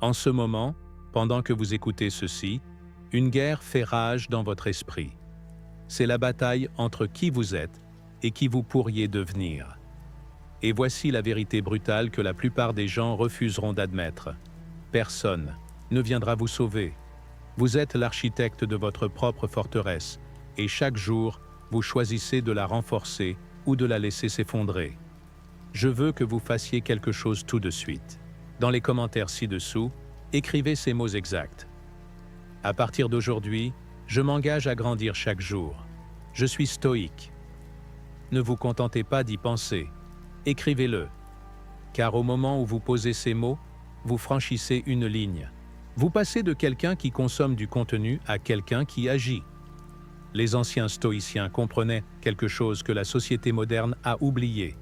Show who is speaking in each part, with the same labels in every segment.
Speaker 1: En ce moment, pendant que vous écoutez ceci, une guerre fait rage dans votre esprit. C'est la bataille entre qui vous êtes et qui vous pourriez devenir. Et voici la vérité brutale que la plupart des gens refuseront d'admettre. Personne ne viendra vous sauver. Vous êtes l'architecte de votre propre forteresse, et chaque jour, vous choisissez de la renforcer ou de la laisser s'effondrer. Je veux que vous fassiez quelque chose tout de suite. Dans les commentaires ci-dessous, écrivez ces mots exacts. À partir d'aujourd'hui, je m'engage à grandir chaque jour. Je suis stoïque. Ne vous contentez pas d'y penser. Écrivez-le. Car au moment où vous posez ces mots, vous franchissez une ligne. Vous passez de quelqu'un qui consomme du contenu à quelqu'un qui agit. Les anciens stoïciens comprenaient quelque chose que la société moderne a oublié.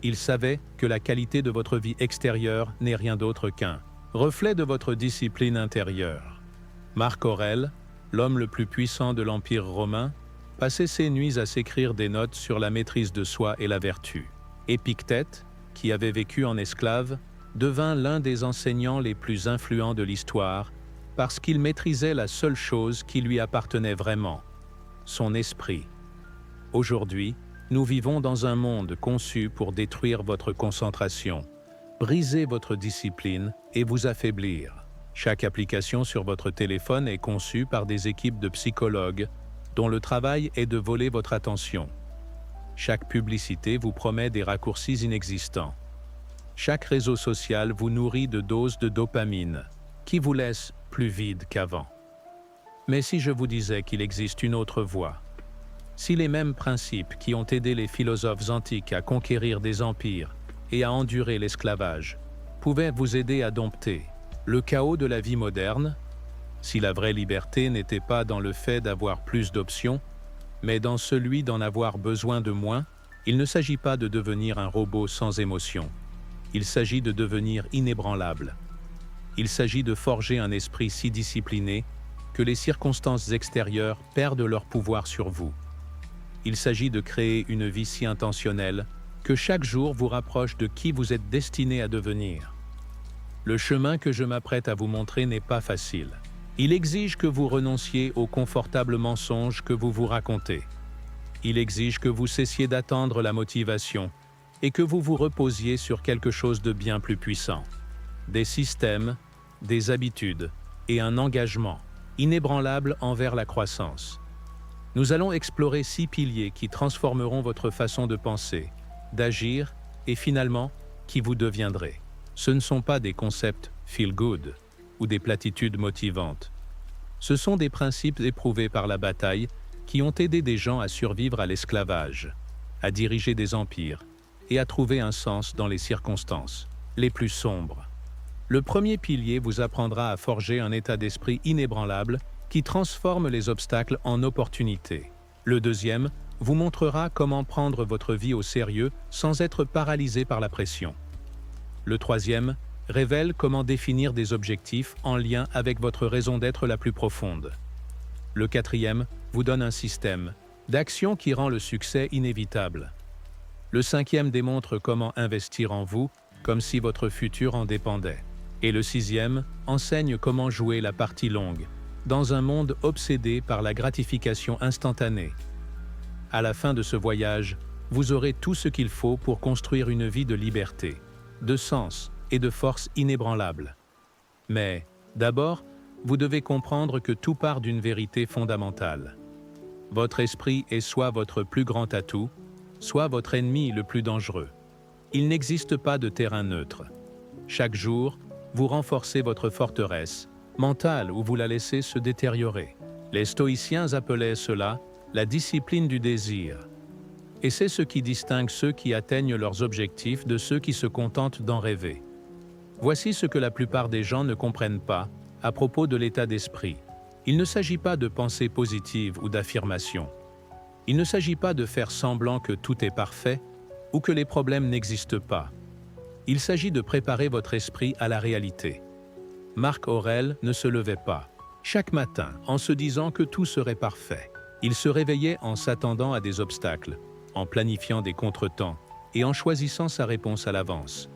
Speaker 1: Ils savaient que la qualité de votre vie extérieure n'est rien d'autre qu'un reflet de votre discipline intérieure. Marc Aurèle, l'homme le plus puissant de l'Empire romain, passait ses nuits à s'écrire des notes sur la maîtrise de soi et la vertu. Épictète, qui avait vécu en esclave, devint l'un des enseignants les plus influents de l'histoire parce qu'il maîtrisait la seule chose qui lui appartenait vraiment, son esprit. Aujourd'hui, nous vivons dans un monde conçu pour détruire votre concentration, briser votre discipline et vous affaiblir. Chaque application sur votre téléphone est conçue par des équipes de psychologues dont le travail est de voler votre attention. Chaque publicité vous promet des raccourcis inexistants. Chaque réseau social vous nourrit de doses de dopamine, qui vous laissent plus vide qu'avant. Mais si je vous disais qu'il existe une autre voie, si les mêmes principes qui ont aidé les philosophes antiques à conquérir des empires et à endurer l'esclavage pouvaient vous aider à dompter le chaos de la vie moderne, si la vraie liberté n'était pas dans le fait d'avoir plus d'options, mais dans celui d'en avoir besoin de moins, il ne s'agit pas de devenir un robot sans émotion. Il s'agit de devenir inébranlable. Il s'agit de forger un esprit si discipliné que les circonstances extérieures perdent leur pouvoir sur vous. Il s'agit de créer une vie si intentionnelle que chaque jour vous rapproche de qui vous êtes destiné à devenir. Le chemin que je m'apprête à vous montrer n'est pas facile. Il exige que vous renonciez aux confortables mensonges que vous vous racontez. Il exige que vous cessiez d'attendre la motivation et que vous vous reposiez sur quelque chose de bien plus puissant. Des systèmes, des habitudes et un engagement inébranlable envers la croissance. Nous allons explorer 6 piliers qui transformeront votre façon de penser, d'agir et finalement, qui vous deviendrez. Ce ne sont pas des concepts feel-good ou des platitudes motivantes. Ce sont des principes éprouvés par la bataille qui ont aidé des gens à survivre à l'esclavage, à diriger des empires et à trouver un sens dans les circonstances les plus sombres. Le premier pilier vous apprendra à forger un état d'esprit inébranlable qui transforme les obstacles en opportunités. Le deuxième vous montrera comment prendre votre vie au sérieux sans être paralysé par la pression. Le troisième révèle comment définir des objectifs en lien avec votre raison d'être la plus profonde. Le quatrième vous donne un système d'action qui rend le succès inévitable. Le cinquième démontre comment investir en vous comme si votre futur en dépendait. Et le sixième enseigne comment jouer la partie longue, dans un monde obsédé par la gratification instantanée. À la fin de ce voyage, vous aurez tout ce qu'il faut pour construire une vie de liberté, de sens et de force inébranlable. Mais, d'abord, vous devez comprendre que tout part d'une vérité fondamentale. Votre esprit est soit votre plus grand atout, soit votre ennemi le plus dangereux. Il n'existe pas de terrain neutre. Chaque jour, vous renforcez votre forteresse mentale ou vous la laissez se détériorer. Les stoïciens appelaient cela la discipline du désir. Et c'est ce qui distingue ceux qui atteignent leurs objectifs de ceux qui se contentent d'en rêver. Voici ce que la plupart des gens ne comprennent pas à propos de l'état d'esprit. Il ne s'agit pas de pensée positive ou d'affirmation. Il ne s'agit pas de faire semblant que tout est parfait ou que les problèmes n'existent pas. Il s'agit de préparer votre esprit à la réalité. Marc Aurèle ne se levait pas chaque matin en se disant que tout serait parfait. Il se réveillait en s'attendant à des obstacles, en planifiant des contretemps et en choisissant sa réponse à l'avance.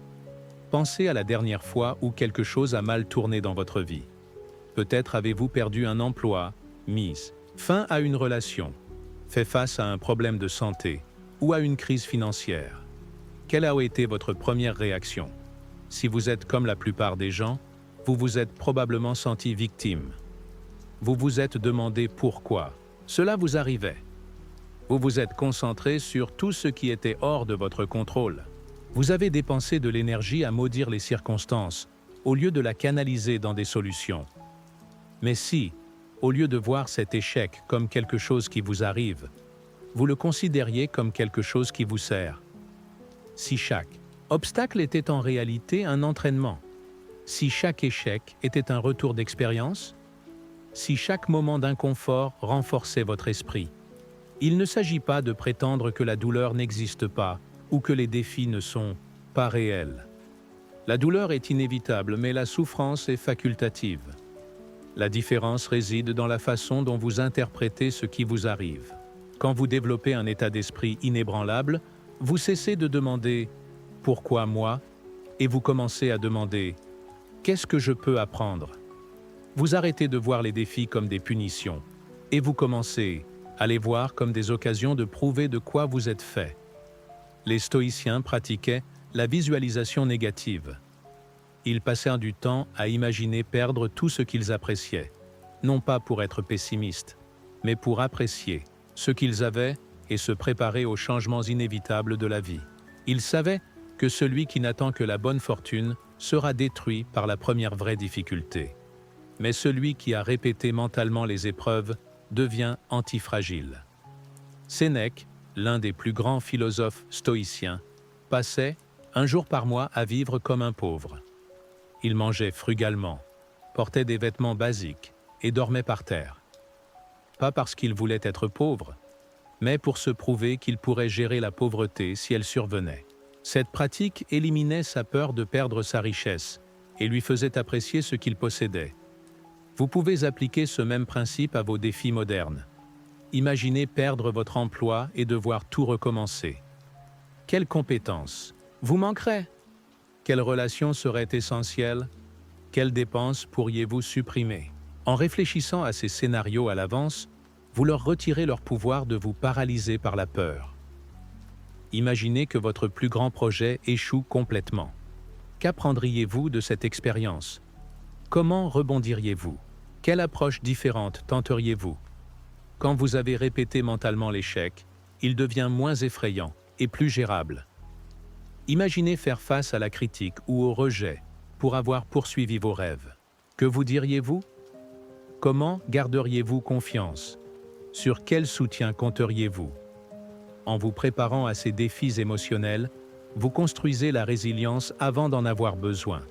Speaker 1: Pensez à la dernière fois où quelque chose a mal tourné dans votre vie. Peut-être avez-vous perdu un emploi, mis fin à une relation, fait face à un problème de santé ou à une crise financière. Quelle a été votre première réaction? Si vous êtes comme la plupart des gens, vous vous êtes probablement senti victime. Vous vous êtes demandé pourquoi cela vous arrivait. Vous vous êtes concentré sur tout ce qui était hors de votre contrôle. Vous avez dépensé de l'énergie à maudire les circonstances, au lieu de la canaliser dans des solutions. Mais si, au lieu de voir cet échec comme quelque chose qui vous arrive, vous le considériez comme quelque chose qui vous sert. Si chaque obstacle était en réalité un entraînement, si chaque échec était un retour d'expérience, si chaque moment d'inconfort renforçait votre esprit. Il ne s'agit pas de prétendre que la douleur n'existe pas ou que les défis ne sont pas réels. La douleur est inévitable, mais la souffrance est facultative. La différence réside dans la façon dont vous interprétez ce qui vous arrive. Quand vous développez un état d'esprit inébranlable, vous cessez de demander « Pourquoi moi ?» et vous commencez à demander « Qu'est-ce que je peux apprendre ?» Vous arrêtez de voir les défis comme des punitions et vous commencez à les voir comme des occasions de prouver de quoi vous êtes fait. Les stoïciens pratiquaient la visualisation négative. Ils passèrent du temps à imaginer perdre tout ce qu'ils appréciaient, non pas pour être pessimistes, mais pour apprécier ce qu'ils avaient et se préparer aux changements inévitables de la vie. Ils savaient que celui qui n'attend que la bonne fortune sera détruit par la première vraie difficulté. Mais celui qui a répété mentalement les épreuves devient antifragile. Sénèque, l'un des plus grands philosophes stoïciens, passait, un jour par mois, à vivre comme un pauvre. Il mangeait frugalement, portait des vêtements basiques et dormait par terre. Pas parce qu'il voulait être pauvre, mais pour se prouver qu'il pourrait gérer la pauvreté si elle survenait. Cette pratique éliminait sa peur de perdre sa richesse et lui faisait apprécier ce qu'il possédait. Vous pouvez appliquer ce même principe à vos défis modernes. Imaginez perdre votre emploi et devoir tout recommencer. Quelles compétences vous manqueraient? Quelles relations seraient essentielles? Quelles dépenses pourriez-vous supprimer? En réfléchissant à ces scénarios à l'avance, vous leur retirez leur pouvoir de vous paralyser par la peur. Imaginez que votre plus grand projet échoue complètement. Qu'apprendriez-vous de cette expérience? Comment rebondiriez-vous? Quelle approche différente tenteriez-vous? Quand vous avez répété mentalement l'échec, il devient moins effrayant et plus gérable. Imaginez faire face à la critique ou au rejet pour avoir poursuivi vos rêves. Que vous diriez-vous? Comment garderiez-vous confiance? Sur quel soutien compteriez-vous? En vous préparant à ces défis émotionnels, vous construisez la résilience avant d'en avoir besoin.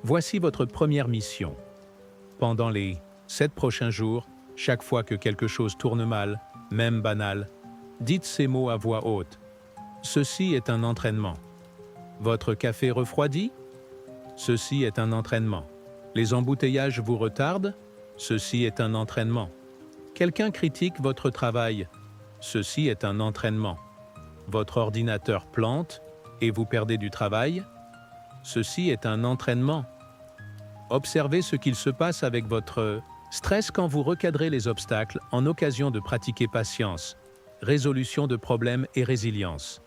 Speaker 1: Voici votre première mission. Pendant les 7 prochains jours, chaque fois que quelque chose tourne mal, même banal, dites ces mots à voix haute. Ceci est un entraînement. Votre café refroidit? Ceci est un entraînement. Les embouteillages vous retardent? Ceci est un entraînement. Quelqu'un critique votre travail? Ceci est un entraînement. Votre ordinateur plante et vous perdez du travail? Ceci est un entraînement. Observez ce qu'il se passe avec votre stress quand vous recadrez les obstacles en occasion de pratiquer patience, résolution de problèmes et résilience.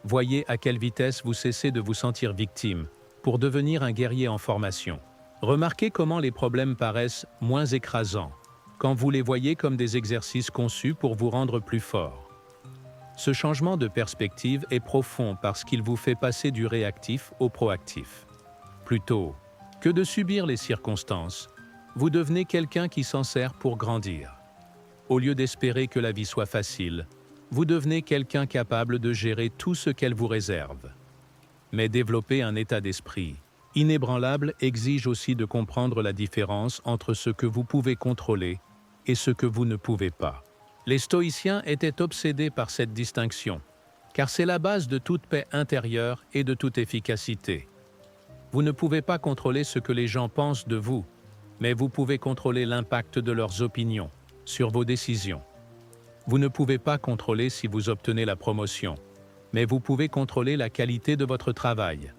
Speaker 1: Voyez à quelle vitesse vous cessez de vous sentir victime pour devenir un guerrier en formation. Remarquez comment les problèmes paraissent moins écrasants quand vous les voyez comme des exercices conçus pour vous rendre plus fort. Ce changement de perspective est profond parce qu'il vous fait passer du réactif au proactif. Plutôt que de subir les circonstances, vous devenez quelqu'un qui s'en sert pour grandir. Au lieu d'espérer que la vie soit facile, vous devenez quelqu'un capable de gérer tout ce qu'elle vous réserve. Mais développer un état d'esprit inébranlable exige aussi de comprendre la différence entre ce que vous pouvez contrôler et ce que vous ne pouvez pas. Les stoïciens étaient obsédés par cette distinction, car c'est la base de toute paix intérieure et de toute efficacité. Vous ne pouvez pas contrôler ce que les gens pensent de vous, mais vous pouvez contrôler l'impact de leurs opinions sur vos décisions. Vous ne pouvez pas contrôler si vous obtenez la promotion, mais vous pouvez contrôler la qualité de votre travail.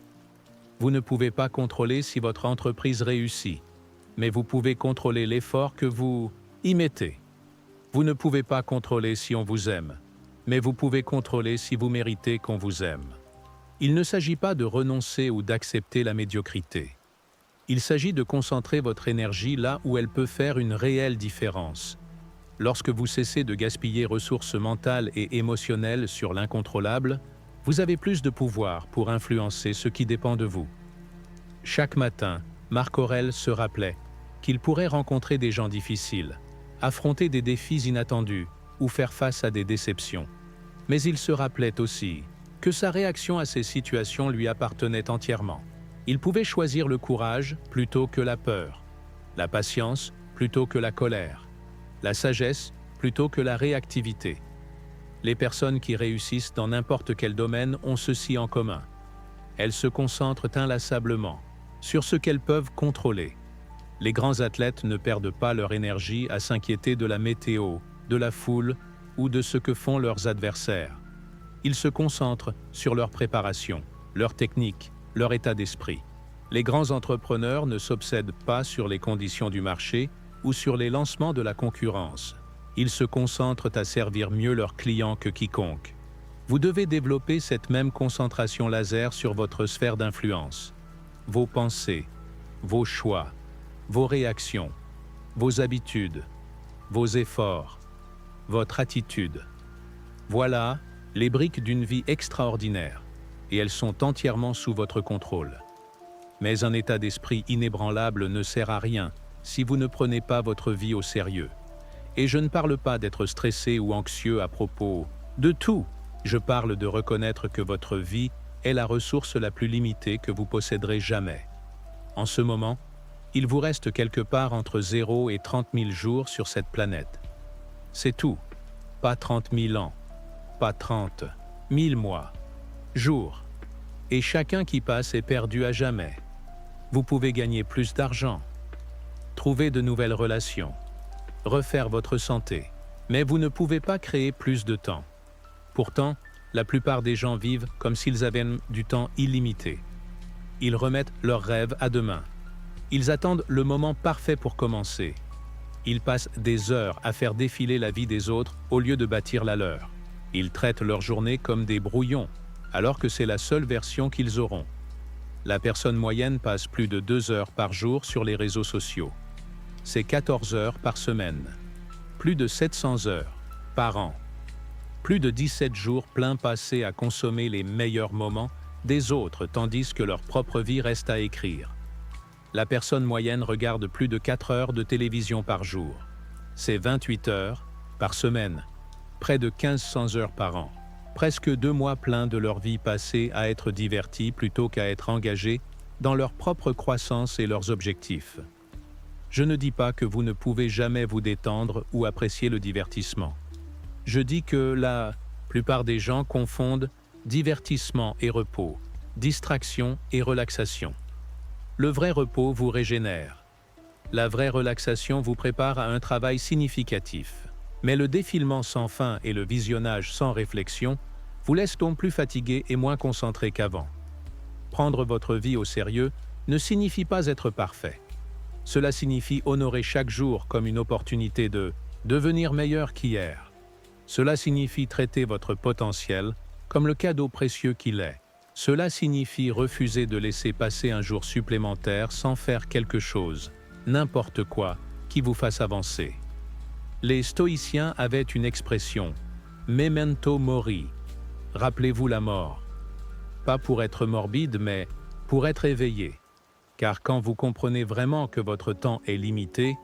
Speaker 1: Vous ne pouvez pas contrôler si votre entreprise réussit, mais vous pouvez contrôler l'effort que vous y mettez. Vous ne pouvez pas contrôler si on vous aime, mais vous pouvez contrôler si vous méritez qu'on vous aime. Il ne s'agit pas de renoncer ou d'accepter la médiocrité. Il s'agit de concentrer votre énergie là où elle peut faire une réelle différence. Lorsque vous cessez de gaspiller ressources mentales et émotionnelles sur l'incontrôlable, vous avez plus de pouvoir pour influencer ce qui dépend de vous. Chaque matin, Marc Aurèle se rappelait qu'il pourrait rencontrer des gens difficiles, affronter des défis inattendus ou faire face à des déceptions. Mais il se rappelait aussi que sa réaction à ces situations lui appartenait entièrement. Il pouvait choisir le courage plutôt que la peur, la patience plutôt que la colère, la sagesse plutôt que la réactivité. Les personnes qui réussissent dans n'importe quel domaine ont ceci en commun. Elles se concentrent inlassablement sur ce qu'elles peuvent contrôler. Les grands athlètes ne perdent pas leur énergie à s'inquiéter de la météo, de la foule ou de ce que font leurs adversaires. Ils se concentrent sur leur préparation, leur technique, leur état d'esprit. Les grands entrepreneurs ne s'obsèdent pas sur les conditions du marché ou sur les lancements de la concurrence. Ils se concentrent à servir mieux leurs clients que quiconque. Vous devez développer cette même concentration laser sur votre sphère d'influence. Vos pensées, vos choix, vos réactions, vos habitudes, vos efforts, votre attitude. Voilà les briques d'une vie extraordinaire, et elles sont entièrement sous votre contrôle. Mais un état d'esprit inébranlable ne sert à rien si vous ne prenez pas votre vie au sérieux. Et je ne parle pas d'être stressé ou anxieux à propos de tout. Je parle de reconnaître que votre vie est la ressource la plus limitée que vous posséderez jamais. En ce moment, il vous reste quelque part entre 0 et 30 000 jours sur cette planète. C'est tout. Pas 30 000 ans, pas 30 000 mois, jours. Et chacun qui passe est perdu à jamais. Vous pouvez gagner plus d'argent, trouver de nouvelles relations, refaire votre santé, mais vous ne pouvez pas créer plus de temps. Pourtant, la plupart des gens vivent comme s'ils avaient du temps illimité. Ils remettent leurs rêves à demain. Ils attendent le moment parfait pour commencer. Ils passent des heures à faire défiler la vie des autres au lieu de bâtir la leur. Ils traitent leur journée comme des brouillons, alors que c'est la seule version qu'ils auront. La personne moyenne passe plus de 2 heures par jour sur les réseaux sociaux. C'est 14 heures par semaine. Plus de 700 heures par an. Plus de 17 jours pleins passés à consommer les meilleurs moments des autres tandis que leur propre vie reste à écrire. La personne moyenne regarde plus de 4 heures de télévision par jour. C'est 28 heures par semaine, près de 1500 heures par an. Presque 2 mois pleins de leur vie passés à être divertis plutôt qu'à être engagés dans leur propre croissance et leurs objectifs. Je ne dis pas que vous ne pouvez jamais vous détendre ou apprécier le divertissement. Je dis que la plupart des gens confondent divertissement et repos, distraction et relaxation. Le vrai repos vous régénère. La vraie relaxation vous prépare à un travail significatif. Mais le défilement sans fin et le visionnage sans réflexion vous laissent donc plus fatigué et moins concentré qu'avant. Prendre votre vie au sérieux ne signifie pas être parfait. Cela signifie honorer chaque jour comme une opportunité de devenir meilleur qu'hier. Cela signifie traiter votre potentiel comme le cadeau précieux qu'il est. Cela signifie refuser de laisser passer un jour supplémentaire sans faire quelque chose, n'importe quoi, qui vous fasse avancer. Les stoïciens avaient une expression « memento mori », rappelez-vous la mort. Pas pour être morbide, mais pour être éveillé. Car quand vous comprenez vraiment que votre temps est limité,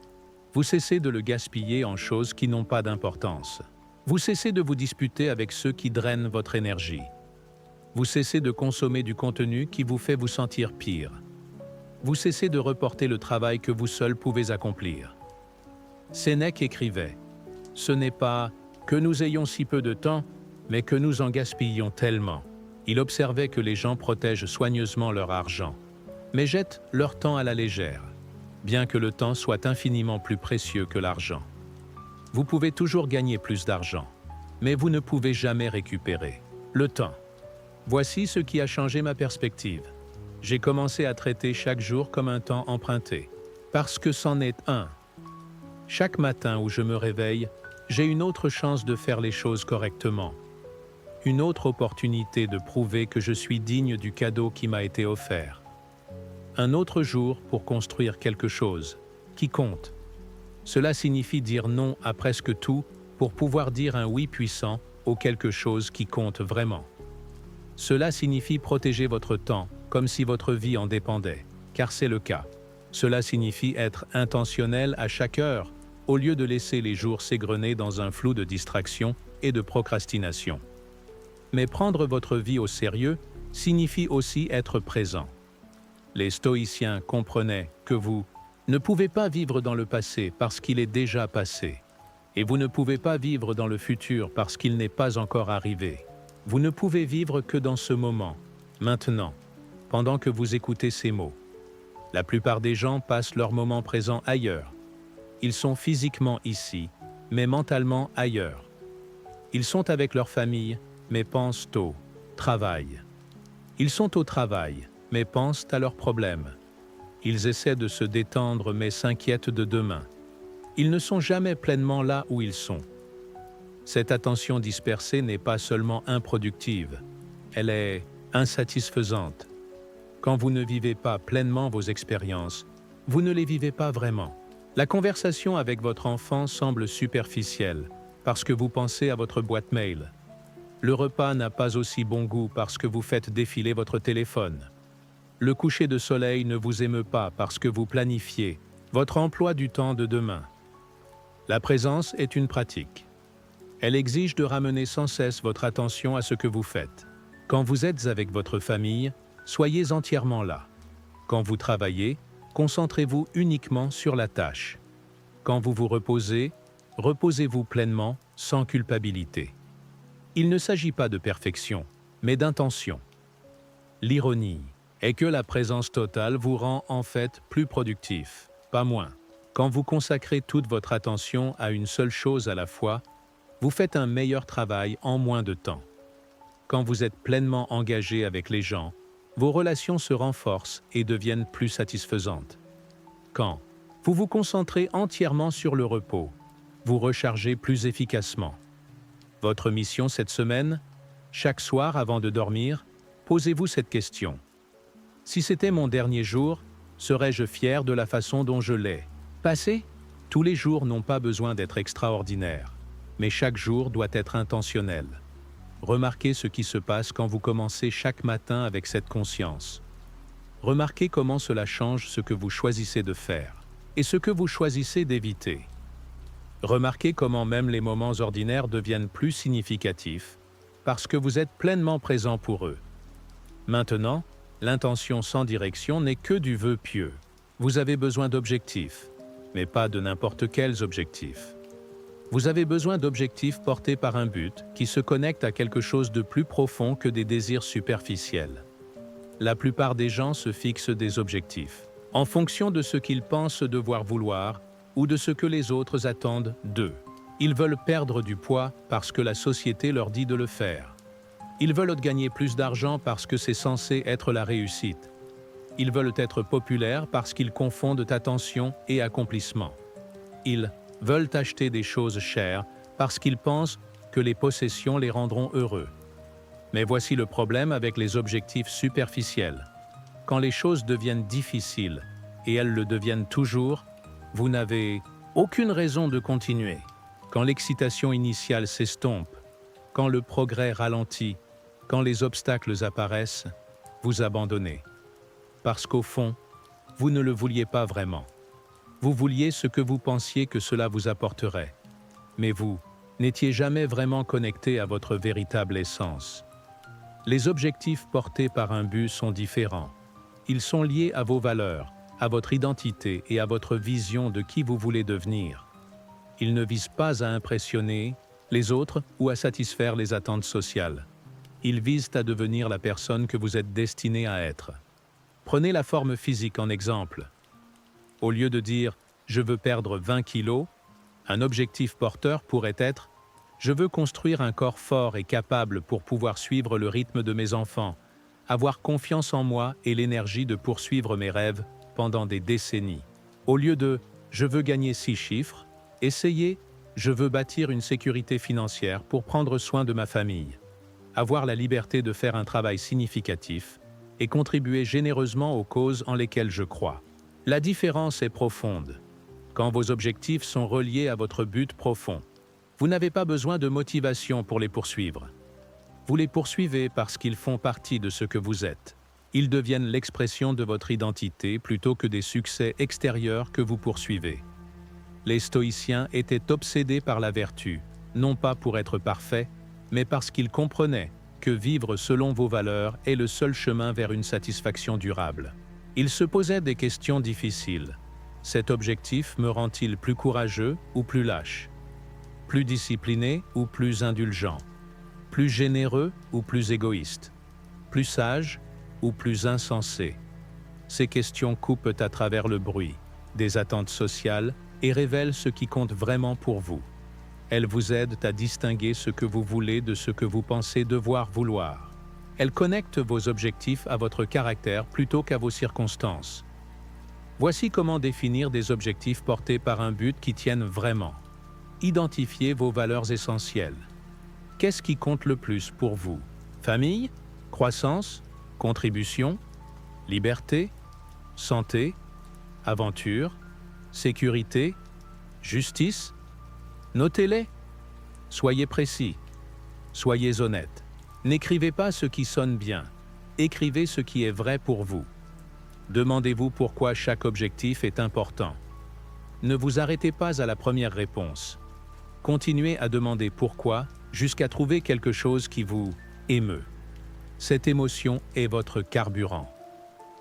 Speaker 1: vous cessez de le gaspiller en choses qui n'ont pas d'importance. Vous cessez de vous disputer avec ceux qui drainent votre énergie. Vous cessez de consommer du contenu qui vous fait vous sentir pire. Vous cessez de reporter le travail que vous seul pouvez accomplir. Sénèque écrivait « Ce n'est pas que nous ayons si peu de temps, mais que nous en gaspillons tellement. » Il observait que les gens protègent soigneusement leur argent, mais jettent leur temps à la légère, bien que le temps soit infiniment plus précieux que l'argent. Vous pouvez toujours gagner plus d'argent, mais vous ne pouvez jamais récupérer le temps. Voici ce qui a changé ma perspective. J'ai commencé à traiter chaque jour comme un temps emprunté. Parce que c'en est un. Chaque matin où je me réveille, j'ai une autre chance de faire les choses correctement. Une autre opportunité de prouver que je suis digne du cadeau qui m'a été offert. Un autre jour pour construire quelque chose qui compte. Cela signifie dire non à presque tout pour pouvoir dire un oui puissant au quelque chose qui compte vraiment. Cela signifie protéger votre temps comme si votre vie en dépendait, car c'est le cas. Cela signifie être intentionnel à chaque heure, au lieu de laisser les jours s'égrener dans un flou de distraction et de procrastination. Mais prendre votre vie au sérieux signifie aussi être présent. Les stoïciens comprenaient que vous ne pouvez pas vivre dans le passé parce qu'il est déjà passé, et vous ne pouvez pas vivre dans le futur parce qu'il n'est pas encore arrivé. Vous ne pouvez vivre que dans ce moment, maintenant, pendant que vous écoutez ces mots. La plupart des gens passent leur moment présent ailleurs. Ils sont physiquement ici, mais mentalement ailleurs. Ils sont avec leur famille, mais pensent au travail. Ils sont au travail, mais pensent à leurs problèmes. Ils essaient de se détendre, mais s'inquiètent de demain. Ils ne sont jamais pleinement là où ils sont. Cette attention dispersée n'est pas seulement improductive, elle est insatisfaisante. Quand vous ne vivez pas pleinement vos expériences, vous ne les vivez pas vraiment. La conversation avec votre enfant semble superficielle parce que vous pensez à votre boîte mail. Le repas n'a pas aussi bon goût parce que vous faites défiler votre téléphone. Le coucher de soleil ne vous émeut pas parce que vous planifiez votre emploi du temps de demain. La présence est une pratique. Elle exige de ramener sans cesse votre attention à ce que vous faites. Quand vous êtes avec votre famille, soyez entièrement là. Quand vous travaillez, concentrez-vous uniquement sur la tâche. Quand vous vous reposez, reposez-vous pleinement, sans culpabilité. Il ne s'agit pas de perfection, mais d'intention. L'ironie est que la présence totale vous rend en fait plus productif, pas moins. Quand vous consacrez toute votre attention à une seule chose à la fois, vous faites un meilleur travail en moins de temps. Quand vous êtes pleinement engagé avec les gens, vos relations se renforcent et deviennent plus satisfaisantes. Quand vous vous concentrez entièrement sur le repos, vous rechargez plus efficacement. Votre mission cette semaine, chaque soir avant de dormir, posez-vous cette question. Si c'était mon dernier jour, serais-je fier de la façon dont je l'ai passé ? Tous les jours n'ont pas besoin d'être extraordinaires, mais chaque jour doit être intentionnel. Remarquez ce qui se passe quand vous commencez chaque matin avec cette conscience. Remarquez comment cela change ce que vous choisissez de faire et ce que vous choisissez d'éviter. Remarquez comment même les moments ordinaires deviennent plus significatifs parce que vous êtes pleinement présent pour eux. Maintenant, l'intention sans direction n'est que du vœu pieux. Vous avez besoin d'objectifs, mais pas de n'importe quels objectifs. Vous avez besoin d'objectifs portés par un but qui se connecte à quelque chose de plus profond que des désirs superficiels. La plupart des gens se fixent des objectifs en fonction de ce qu'ils pensent devoir vouloir ou de ce que les autres attendent d'eux. Ils veulent perdre du poids parce que la société leur dit de le faire. Ils veulent gagner plus d'argent parce que c'est censé être la réussite. Ils veulent être populaires parce qu'ils confondent attention et accomplissement. Ils veulent acheter des choses chères parce qu'ils pensent que les possessions les rendront heureux. Mais voici le problème avec les objectifs superficiels. Quand les choses deviennent difficiles, et elles le deviennent toujours, vous n'avez aucune raison de continuer. Quand l'excitation initiale s'estompe, quand le progrès ralentit, quand les obstacles apparaissent, vous abandonnez. Parce qu'au fond, vous ne le vouliez pas vraiment. Vous vouliez ce que vous pensiez que cela vous apporterait. Mais vous n'étiez jamais vraiment connecté à votre véritable essence. Les objectifs portés par un but sont différents. Ils sont liés à vos valeurs, à votre identité et à votre vision de qui vous voulez devenir. Ils ne visent pas à impressionner les autres ou à satisfaire les attentes sociales. Ils visent à devenir la personne que vous êtes destiné à être. Prenez la forme physique en exemple. Au lieu de dire « je veux perdre 20 kilos », un objectif porteur pourrait être « je veux construire un corps fort et capable pour pouvoir suivre le rythme de mes enfants, avoir confiance en moi et l'énergie de poursuivre mes rêves pendant des décennies. Au lieu de « je veux gagner 6 chiffres », essayez « je veux bâtir une sécurité financière pour prendre soin de ma famille ». Avoir la liberté de faire un travail significatif et contribuer généreusement aux causes en lesquelles je crois. La différence est profonde. Quand vos objectifs sont reliés à votre but profond, vous n'avez pas besoin de motivation pour les poursuivre. Vous les poursuivez parce qu'ils font partie de ce que vous êtes. Ils deviennent l'expression de votre identité plutôt que des succès extérieurs que vous poursuivez. Les stoïciens étaient obsédés par la vertu, non pas pour être parfaits, mais parce qu'ils comprenaient que vivre selon vos valeurs est le seul chemin vers une satisfaction durable. Ils se posaient des questions difficiles. Cet objectif me rend-il plus courageux ou plus lâche? Plus discipliné ou plus indulgent? Plus généreux ou plus égoïste? Plus sage ou plus insensé? Ces questions coupent à travers le bruit des attentes sociales et révèlent ce qui compte vraiment pour vous. Elles vous aident à distinguer ce que vous voulez de ce que vous pensez devoir vouloir. Elles connectent vos objectifs à votre caractère plutôt qu'à vos circonstances. Voici comment définir des objectifs portés par un but qui tienne vraiment. Identifiez vos valeurs essentielles. Qu'est-ce qui compte le plus pour vous? Famille? Croissance? Contribution? Liberté? Santé? Aventure? Sécurité? Justice? Notez-les. Soyez précis. Soyez honnête. N'écrivez pas ce qui sonne bien. Écrivez ce qui est vrai pour vous. Demandez-vous pourquoi chaque objectif est important. Ne vous arrêtez pas à la première réponse. Continuez à demander pourquoi jusqu'à trouver quelque chose qui vous émeut. Cette émotion est votre carburant.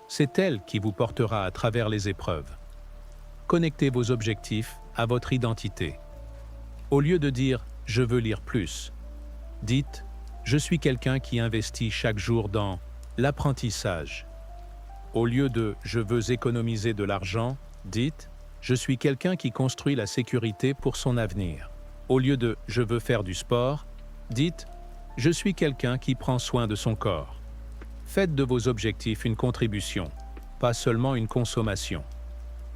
Speaker 1: C'est elle qui vous portera à travers les épreuves. Connectez vos objectifs à votre identité. Au lieu de dire « je veux lire plus », dites « je suis quelqu'un qui investit chaque jour dans l'apprentissage ». Au lieu de « je veux économiser de l'argent », dites « je suis quelqu'un qui construit la sécurité pour son avenir ». Au lieu de « je veux faire du sport », dites « je suis quelqu'un qui prend soin de son corps ». Faites de vos objectifs une contribution, pas seulement une consommation.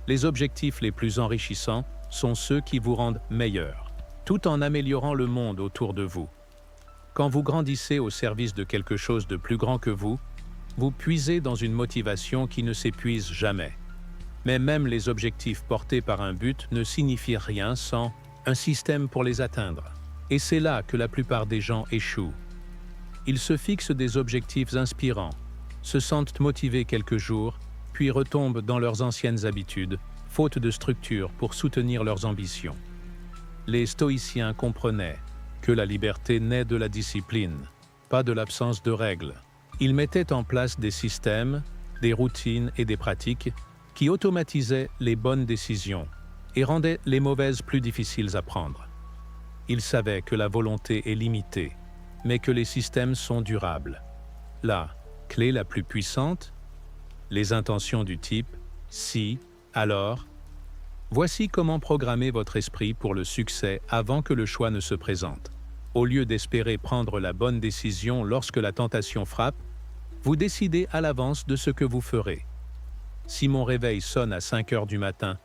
Speaker 1: Les objectifs les plus enrichissants sont ceux qui vous rendent meilleur, tout en améliorant le monde autour de vous. Quand vous grandissez au service de quelque chose de plus grand que vous puisez dans une motivation qui ne s'épuise jamais. Mais même les objectifs portés par un but ne signifient rien sans un système pour les atteindre. Et c'est là que la plupart des gens échouent. Ils se fixent des objectifs inspirants, se sentent motivés quelques jours, puis retombent dans leurs anciennes habitudes, faute de structure pour soutenir leurs ambitions. Les stoïciens comprenaient que la liberté naît de la discipline, pas de l'absence de règles. Ils mettaient en place des systèmes, des routines et des pratiques qui automatisaient les bonnes décisions et rendaient les mauvaises plus difficiles à prendre. Ils savaient que la volonté est limitée, mais que les systèmes sont durables. La clé la plus puissante, les intentions du type « si »,« alors ». Voici comment programmer votre esprit pour le succès avant que le choix ne se présente. Au lieu d'espérer prendre la bonne décision lorsque la tentation frappe, vous décidez à l'avance de ce que vous ferez. Si mon réveil sonne à 5 heures du matin,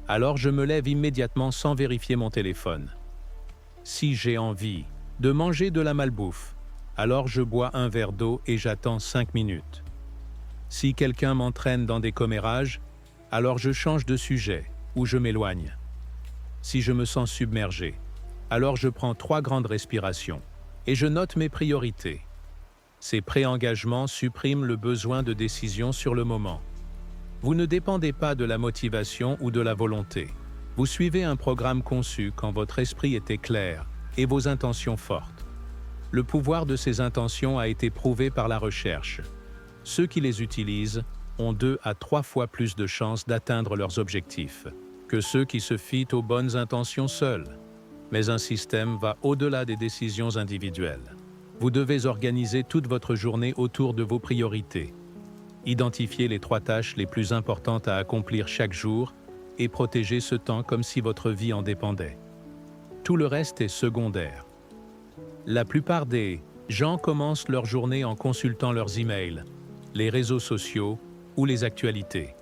Speaker 1: alors je me lève immédiatement sans vérifier mon téléphone. Si j'ai envie de manger de la malbouffe, alors je bois un verre d'eau et j'attends 5 minutes. Si quelqu'un m'entraîne dans des commérages, alors je change de sujet ou je m'éloigne. Si je me sens submergé, alors je prends 3 grandes respirations et je note mes priorités. Ces pré-engagements suppriment le besoin de décision sur le moment. Vous ne dépendez pas de la motivation ou de la volonté. Vous suivez un programme conçu quand votre esprit était clair et vos intentions fortes. Le pouvoir de ces intentions a été prouvé par la recherche. Ceux qui les utilisent ont 2 à 3 fois plus de chances d'atteindre leurs objectifs que ceux qui se fient aux bonnes intentions seuls. Mais un système va au-delà des décisions individuelles. Vous devez organiser toute votre journée autour de vos priorités. Identifiez les 3 tâches les plus importantes à accomplir chaque jour et protégez ce temps comme si votre vie en dépendait. Tout le reste est secondaire. La plupart des gens commencent leur journée en consultant leurs emails, les réseaux sociaux ou les actualités.